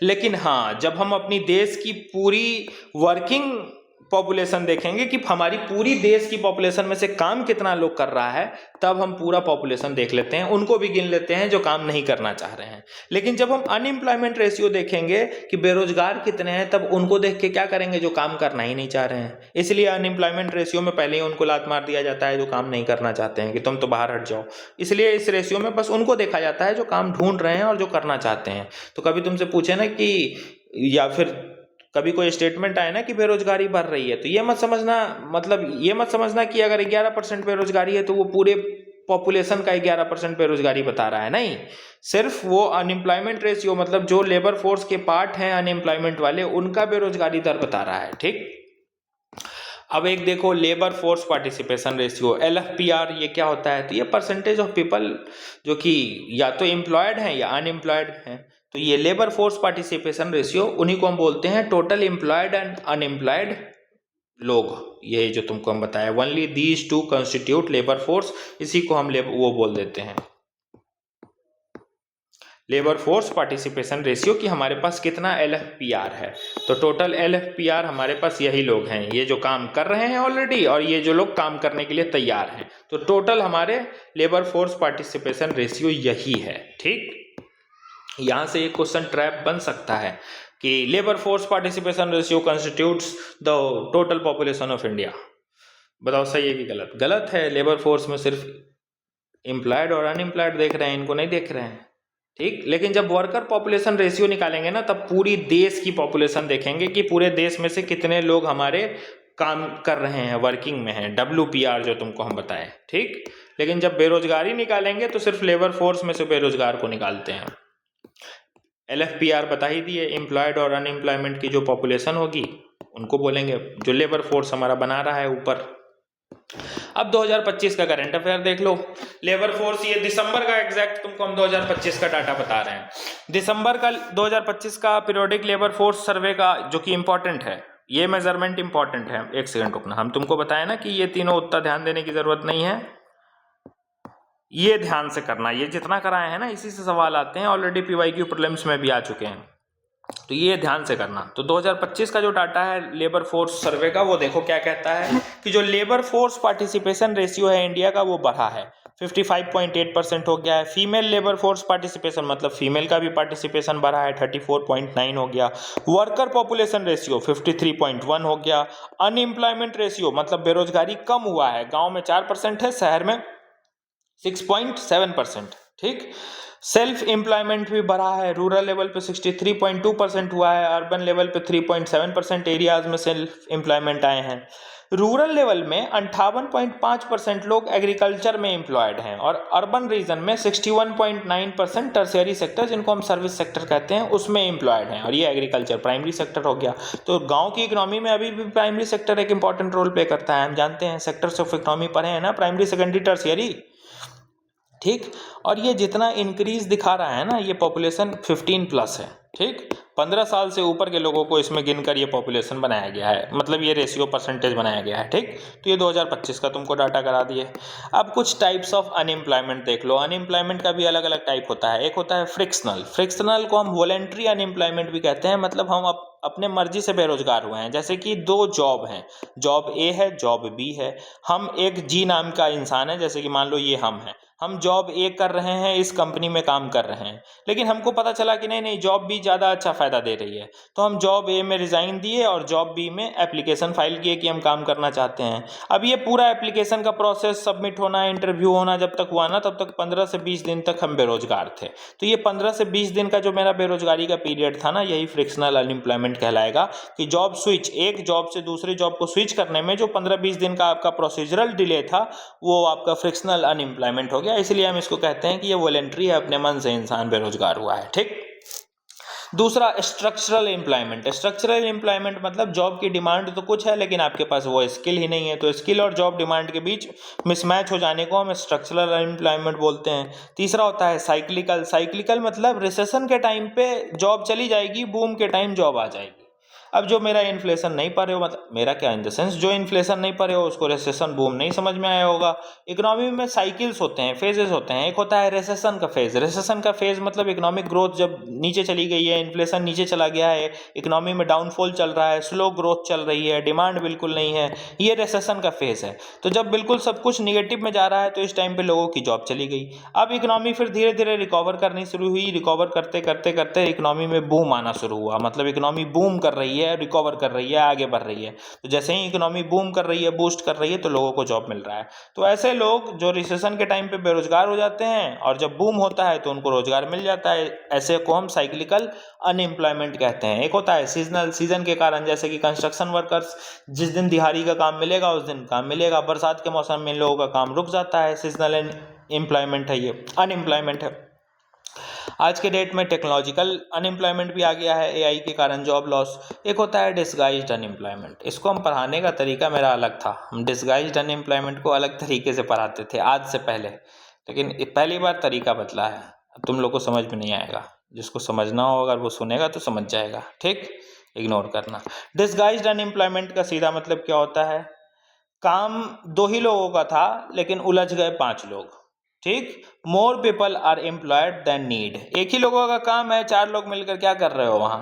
Speaker 1: लेकिन हाँ, जब हम अपनी देश की पूरी वर्किंग पॉपुलेशन देखेंगे कि हमारी पूरी देश की पॉपुलेशन में से काम कितना लोग कर रहा है, तब हम पूरा पॉपुलेशन देख लेते हैं, उनको भी गिन लेते हैं जो काम नहीं करना चाह रहे हैं। लेकिन जब हम अनएम्प्लॉयमेंट रेशियो देखेंगे कि बेरोजगार कितने हैं, तब उनको देख के क्या करेंगे? जो काम करना ही नहीं चाह रहे हैं। इसलिए अनएम्प्लॉयमेंट रेशियो में पहले ही उनको लात मार दिया जाता है जो काम नहीं करना चाहते हैं कि तुम तो बाहर हट जाओ। इसलिए इस रेशियो में बस उनको देखा जाता है जो काम ढूंढ रहे हैं और जो करना चाहते हैं। तो कभी तुमसे पूछे ना कि, या फिर कभी कोई स्टेटमेंट आए ना कि बेरोजगारी बढ़ रही है, तो ये मत समझना कि अगर 11% बेरोजगारी है तो वो पूरे पॉपुलेशन का 11% बेरोजगारी बता रहा है। नहीं, सिर्फ वो अनएम्प्लॉयमेंट रेशियो, मतलब जो लेबर फोर्स के पार्ट हैं अनएम्प्लॉयमेंट वाले, उनका बेरोजगारी दर बता रहा है। ठीक। अब एक देखो labour force participation ratio, LFPR। ये क्या होता है? तो ये परसेंटेज ऑफ पीपल जो कि या तो एम्प्लॉयड हैं या अनएम्प्लॉयड हैं। तो ये लेबर फोर्स पार्टिसिपेशन रेशियो, उन्हीं को हम बोलते हैं टोटल एम्प्लॉयड एंड अनएम्प्लॉयड लोग। ये जो तुमको हम बताया, only these two constitute labour force, इसी को हम वो बोल देते हैं लेबर फोर्स पार्टिसिपेशन रेशियो, कि हमारे पास कितना LFPR है। तो टोटल LFPR हमारे पास यही लोग हैं, ये जो काम कर रहे हैं ऑलरेडी और ये जो लोग काम करने के लिए तैयार हैं। तो टोटल हमारे लेबर फोर्स पार्टिसिपेशन रेशियो यही है। ठीक। यहां से एक क्वेश्चन ट्रैप बन सकता है कि labour force participation ratio constitutes the total population of India. बताओ सही है कि गलत? गलत है। लेबर फोर्स में सिर्फ एम्प्लॉयड और अनएम्प्लॉयड देख रहे हैं, इनको नहीं देख रहे हैं। ठीक। लेकिन जब वर्कर पॉपुलेशन रेशियो निकालेंगे ना, तब पूरी देश की पॉपुलेशन देखेंगे कि पूरे देश में से कितने लोग हमारे काम कर रहे हैं, वर्किंग में हैं, WPR जो तुमको हम बताए। ठीक। लेकिन जब बेरोजगारी निकालेंगे तो सिर्फ लेबर फोर्स में से बेरोजगार को निकालते हैं। LFPR बता ही दिए, एम्प्लॉयड और अनएम्प्लॉयमेंट की जो पॉपुलेशन होगी उनको बोलेंगे, जो लेबर फोर्स हमारा बना रहा है ऊपर। अब 2025 का करंट अफेयर देख लो। लेबर फोर्स, ये दिसंबर का एग्जैक्ट तुमको हम 2025 का डाटा बता रहे हैं। दिसंबर का 2025 का पीरियोडिक लेबर फोर्स सर्वे का, जो कि इंपॉर्टेंट है, ये मेजरमेंट इंपॉर्टेंट है। एक सेकंड रुकना, हम तुमको बताया ना कि ये तीनों उतना ध्यान देने की जरूरत नहीं है, ये ध्यान से करना। ये जितना कराए हैं ना, इसी से सवाल आते हैं, ऑलरेडी PYQ प्रीलिम्स में भी आ चुके हैं, तो ये ध्यान से करना। तो 2025 का जो डाटा है लेबर फोर्स सर्वे का, वो देखो क्या कहता है कि जो लेबर फोर्स पार्टिसिपेशन रेशियो है इंडिया का, वो बढ़ा है 55.8% हो गया है। फीमेल लेबर फोर्स पार्टिसिपेशन मतलब फीमेल का भी पार्टिसिपेशन बढ़ा है, 34.9 हो गया। वर्कर पॉपुलेशन रेशियो 53.1 हो गया। अनएम्प्लॉयमेंट रेशियो मतलब बेरोजगारी कम हुआ है, गांव में 4% है, शहर में 6.7%। ठीक, सेल्फ एम्प्लॉयमेंट भी बढ़ा है, रूरल लेवल पे 63.2% हुआ है, अर्बन लेवल पे 3.7% एरियाज में सेल्फ एम्प्लॉयमेंट आए हैं। रूरल लेवल में 58.5% लोग एग्रीकल्चर में एम्प्लॉयड हैं और अर्बन रीजन में 61.9% टर्शियरी सेक्टर जिनको हम सर्विस सेक्टर कहते हैं उसमें एम्प्लॉयड हैं, और ये एग्रीकल्चर प्राइमरी सेक्टर हो गया। तो गांव की इकोनॉमी में अभी भी प्राइमरी सेक्टर एक इंपॉर्टेंट रोल प्ले करता है, हम जानते हैं, सेक्टर्स ऑफ इकोनॉमी पढ़े हैं ना, प्राइमरी सेकेंडरी टर्शियरी। ठीक, और ये जितना इंक्रीज दिखा रहा है ना, ये पॉपुलेशन 15+ है। ठीक, 15 साल से ऊपर के लोगों को इसमें गिनकर ये पॉपुलेशन बनाया गया है, मतलब ये रेशियो परसेंटेज बनाया गया है। ठीक, तो ये 2025 का तुमको डाटा करा दिए। अब कुछ टाइप्स ऑफ अनएम्प्लॉयमेंट देख लो। अनएम्प्लॉयमेंट का भी अलग अलग टाइप होता है। एक होता है फ्रिक्शनल, फ्रिक्शनल को हम वॉलेंट्री अनएम्प्लॉयमेंट भी कहते हैं, मतलब हम अपने मर्जी से बेरोजगार हुए हैं। जैसे कि दो जॉब हैं, जॉब ए है, जॉब बी है। हम एक जी नाम का इंसान है, जैसे कि मान लो ये हम जॉब ए कर रहे हैं, इस कंपनी में काम कर रहे हैं, लेकिन हमको पता चला कि नहीं जॉब बी ज़्यादा अच्छा फ़ायदा दे रही है, तो हम जॉब ए में रिज़ाइन दिए और जॉब बी में एप्लीकेशन फाइल किए कि हम काम करना चाहते हैं। अब ये पूरा एप्लीकेशन का प्रोसेस, सबमिट होना, इंटरव्यू होना जब तक हुआ ना, तब तक 15 से 20 दिन तक हम बेरोजगार थे। तो ये 15 से 20 दिन का जो मेरा बेरोजगारी का पीरियड था ना, यही फ्रिक्शनल अनएम्प्लॉयमेंट कहलाएगा। कि जॉब स्विच, एक जॉब से दूसरी जॉब को स्विच करने में जो 15-20 दिन का आपका प्रोसीजरल डिले था, वो आपका फ्रिक्शनल अनएम्प्लॉयमेंट हो गया। इसलिए हम इसको कहते हैं कि ये वॉलेंट्री है, अपने मन से इंसान बेरोजगार हुआ है। ठीक, दूसरा स्ट्रक्चरल एम्प्लॉयमेंट। स्ट्रक्चरल एम्प्लॉयमेंट मतलब जॉब की डिमांड तो कुछ है, लेकिन आपके पास वो स्किल ही नहीं है, तो स्किल और जॉब डिमांड के बीच मिसमैच हो जाने को हम स्ट्रक्चरल एम्प्लॉयमेंट बोलते हैं। तीसरा होता है साइक्लिकल। साइक्लिकल मतलब रिसेशन के टाइम पे जॉब चली जाएगी, बूम के टाइम जॉब आ जाएगी। अब जो मेरा इन्फ्लेशन नहीं पढ़े हो, मतलब मेरा क्या इन द सेंस, जो इन्फ्लेशन नहीं पढ़े हो उसको रिसेशन बूम नहीं समझ में आया होगा। इकोनॉमी में साइकिल्स होते हैं, फेजेस होते हैं। एक होता है रिसेशन का फेज। रिसेशन का फेज मतलब इकोनॉमिक ग्रोथ जब नीचे चली गई है, इन्फ्लेशन नीचे चला गया है, इकोनॉमी में डाउनफॉल चल रहा है, स्लो ग्रोथ चल रही है, डिमांड बिल्कुल नहीं है, ये रिसेशन का फेज है। तो जब बिल्कुल सब कुछ निगेटिव में जा रहा है, तो इस टाइम पे लोगों की जॉब चली गई। अब इकोनॉमी फिर धीरे धीरे रिकवर करनी शुरू हुई, रिकवर करते करते करते इकोनॉमी में बूम आना शुरू हुआ, मतलब इकोनॉमी बूम कर रही है, रिकवर कर रही है, आगे बढ़ रही है। तो जैसे ही इकोनॉमी बूम कर रही है, बूस्ट कर रही है, तो लोगों को जॉब मिल रहा है। तो ऐसे लोग जो रिसेशन के टाइम पे बेरोजगार हो जाते हैं, और जब बूम होता है तो उनको रोजगार मिल जाता है, ऐसे को हम साइक्लिकल अनएम्प्लॉयमेंट कहते हैं। एक होता है सीजनल, सीजन के कारण, जैसे कि कंस्ट्रक्शन वर्कर्स, जिस दिन दिहाड़ी का काम मिलेगा उस दिन काम मिलेगा, बरसात के मौसम में इन लोगों का काम रुक जाता है, सीजनल एम्प्लॉयमेंट है, ये अनएम्प्लॉयमेंट है। आज के डेट में टेक्नोलॉजिकल अनएम्प्लॉयमेंट भी आ गया है, एआई के कारण जॉब लॉस। एक होता है डिस्गाइज्ड अनएम्प्लॉयमेंट। इसको हम पढ़ाने का तरीका मेरा अलग था, हम डिस्गाइज्ड अनएम्प्लॉयमेंट को अलग तरीके से पढ़ाते थे आज से पहले, लेकिन पहली बार तरीका बदला है। तुम लोग को समझ में नहीं आएगा, जिसको समझना हो अगर वो सुनेगा तो समझ जाएगा। ठीक, इग्नोर करना। डिस्गाइज्ड अनएम्प्लॉयमेंट का सीधा मतलब क्या होता है, काम 2 ही लोगों का था लेकिन उलझ गए 5 लोग। ठीक, more people are employed then need. एक ही लोगों का काम है, 4 लोग मिलकर क्या कर रहे हो वहां?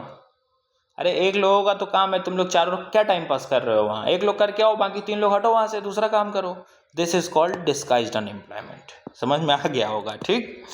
Speaker 1: अरे एक लोगों का तो काम है, तुम लोग 4 लोग क्या टाइम पास कर रहे हो वहां? एक लोग करके आओ, बाकी 3 लोग हटो वहां से, दूसरा काम करो। This is called disguised unemployment. समझ में आ गया होगा। ठीक,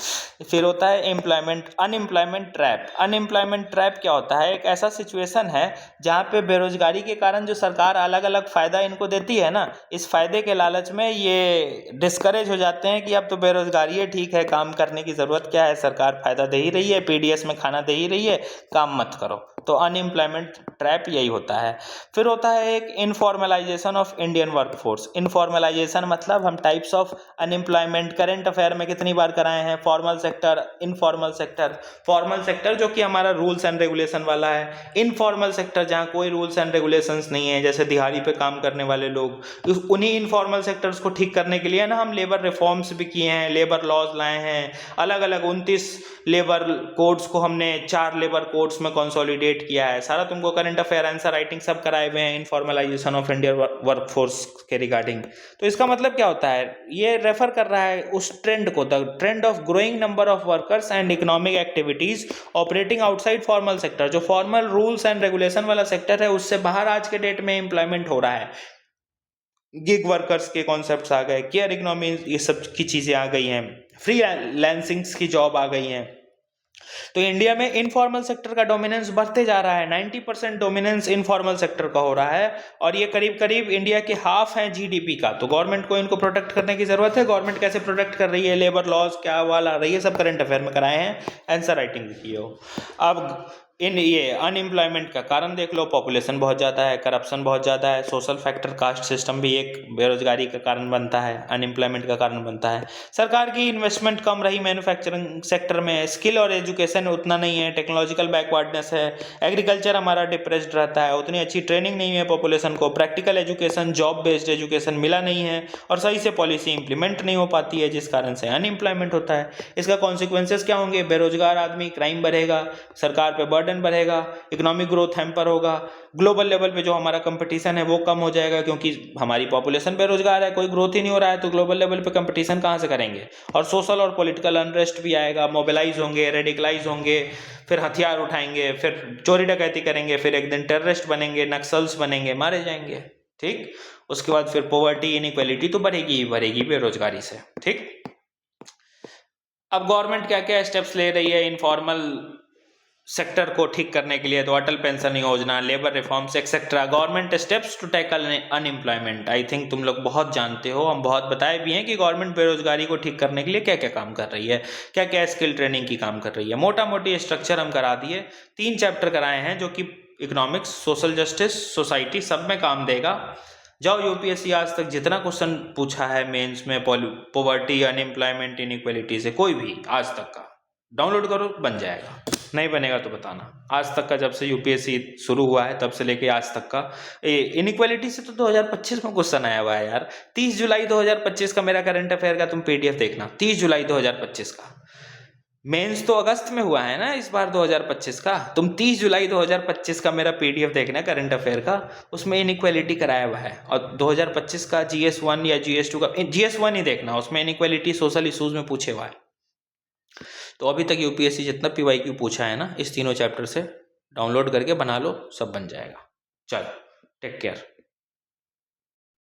Speaker 1: फिर होता है employment, unemployment trap. Unemployment trap क्या होता है, एक ऐसा सिचुएशन है जहाँ पे बेरोजगारी के कारण जो सरकार अलग अलग फ़ायदा इनको देती है ना, इस फ़ायदे के लालच में ये डिस्करेज हो जाते हैं कि अब तो बेरोजगारी है, ठीक है, काम करने की ज़रूरत क्या है, सरकार फ़ायदा दे ही रही है, पीडीएस में खाना दे ही रही है, काम मत करो। तो अनएम्प्लॉयमेंट ट्रैप यही होता है। फिर होता है एक informalisation of Indian workforce. Informalisation मतलब हम types of unemployment current affair में कितनी बार कराए हैं, formal sector, informal sector. Formal sector जो कि हमारा रूल्स एंड रेगुलेशन वाला है, इनफॉर्मल सेक्टर जहाँ कोई रूल्स एंड रेगुलेशंस नहीं है, जैसे दिहाड़ी पे काम करने वाले लोग, उन्हीं इनफॉर्मल सेक्टर्स को ठीक करने के लिए ना हम लेबर रिफॉर्म्स भी किए हैं, लेबर लॉज लाए हैं, अलग अलग 29 लेबर कोड्स को हमने 4 लेबर कोड्स में कंसोलिडेट किया है। सारा तुमको करंट अफेयर, आंसर राइटिंग सब कराए हुए हैं इनफॉर्मलाइजेशन ऑफ इंडियन वर्कफोर्स के रिगार्डिंग। तो इसका मतलब क्या होता है, ये रेफर कर रहा है उस ट्रेंड को, the trend of growing number of workers and economic activities operating outside formal sector. जो फॉर्मल रूल्स एंड रेगुलेशन वाला सेक्टर है उससे बाहर आज के डेट में एम्प्लॉयमेंट हो रहा है। गिग वर्कर्स के कॉन्सेप्ट्स आ गए, केयर इकोनॉमी, ये सब की चीज़ें आ गई हैं, फ्री लैंसिंग्स की जॉब आ गई हैं। तो इंडिया में इनफॉर्मल सेक्टर का डोमिनेंस बढ़ते जा रहा है, 90% डोमिनेंस इनफॉर्मल सेक्टर का हो रहा है, और ये करीब करीब इंडिया के हाफ है जीडीपी का। तो गवर्नमेंट को इनको प्रोटेक्ट करने की जरूरत है। गवर्नमेंट कैसे प्रोटेक्ट कर रही है, लेबर लॉज क्या वाला आ रही है, सब करंट अफेयर में कराए हैं, आंसर राइटिंग किए हो। अब इन ये अनएम्प्लॉयमेंट का कारण देख लो, पॉपुलेशन बहुत ज़्यादा है, करप्शन बहुत ज़्यादा है, सोशल फैक्टर, कास्ट सिस्टम भी एक बेरोजगारी का कारण बनता है, अनएम्प्लॉयमेंट का कारण बनता है। सरकार की इन्वेस्टमेंट कम रही मैन्युफैक्चरिंग सेक्टर में, स्किल और एजुकेशन उतना नहीं है, टेक्नोलॉजिकल बैकवर्डनेस है, एग्रीकल्चर हमारा डिप्रेस्ड रहता है, उतनी अच्छी ट्रेनिंग नहीं है पॉपुलेशन को, practical education, job based education मिला नहीं है, और सही से पॉलिसी इंप्लीमेंट नहीं हो पाती है, जिस कारण से अनएम्प्लॉयमेंट होता है। इसका कॉन्सिक्वेंसेस क्या होंगे, बेरोजगार आदमी, क्राइम बढ़ेगा, सरकार पे बर्डन बढ़ेगा, इकोनॉमिक ग्रोथ हैम्पर होगा, ग्लोबल लेवल पे जो हमारा कंपटीशन है वो कम हो जाएगा, क्योंकि हमारी पॉपुलेशन बेरोजगार है, कोई ग्रोथ ही नहीं हो रहा है, तो ग्लोबल लेवल पे कंपटीशन कहाँ से करेंगे। और सोशल और पॉलिटिकल अनरेस्ट भी आएगा, मोबिलाइज होंगे, रेडिकलाइज होंगे, फिर हथियार उठाएंगे, फिर चोरी डकैती करेंगे, फिर एक दिन टेररिस्ट बनेंगे, नक्सल्स बनेंगे, मारे जाएंगे। ठीक, उसके बाद फिर पॉवर्टी, इनइक्वालिटी तो बढ़ेगी ही बढ़ेगी बेरोजगारी से। ठीक, अब गवर्नमेंट क्या क्या स्टेप्स ले रही है इनफॉर्मल सेक्टर को ठीक करने के लिए, तो Atal pension Yojana, labour reforms etcetera, government steps to tackle unemployment. I think तुम लोग बहुत जानते हो, हम बहुत बताए भी हैं कि गवर्नमेंट बेरोजगारी को ठीक करने के लिए क्या क्या काम कर रही है, क्या क्या स्किल ट्रेनिंग की काम कर रही है। मोटा मोटी स्ट्रक्चर हम करा दिए, 3 चैप्टर कराए हैं जो कि इकोनॉमिक्स, सोशल जस्टिस, सोसाइटी, सब में काम देगा। जाओ यूपीएससी आज तक जितना क्वेश्चन पूछा है मेंस में पॉवर्टी, अनएम्प्लॉयमेंट, इनइक्वालिटी से, कोई भी आज तक का डाउनलोड करो, बन जाएगा। नहीं बनेगा तो बताना। आज तक का, जब से यूपीएससी शुरू हुआ है तब से लेके आज तक का, इनइक्वालिटी से तो 2025 में क्वेश्चन आया हुआ है यार। 30 जुलाई 2025 का मेरा करंट अफेयर का तुम पीडीएफ देखना, 30 जुलाई 2025 का। मेंस तो अगस्त में हुआ है ना इस बार 2025 का, तुम 30 जुलाई 2025 का मेरा पीडीएफ देखना करंट अफेयर का, उसमें इनइक्वालिटी कराया हुआ है। और 2025 का GS1 या GS2 का, GS1 ही देखना, उसमें इनइक्वालिटी सोशल इशूज में पूछे हुआ है। तो अभी तक यूपीएससी जितना पीवाईक्यू पूछा है ना, इस तीनों चैप्टर से डाउनलोड करके बना लो, सब बन जाएगा। चलो, टेक केयर।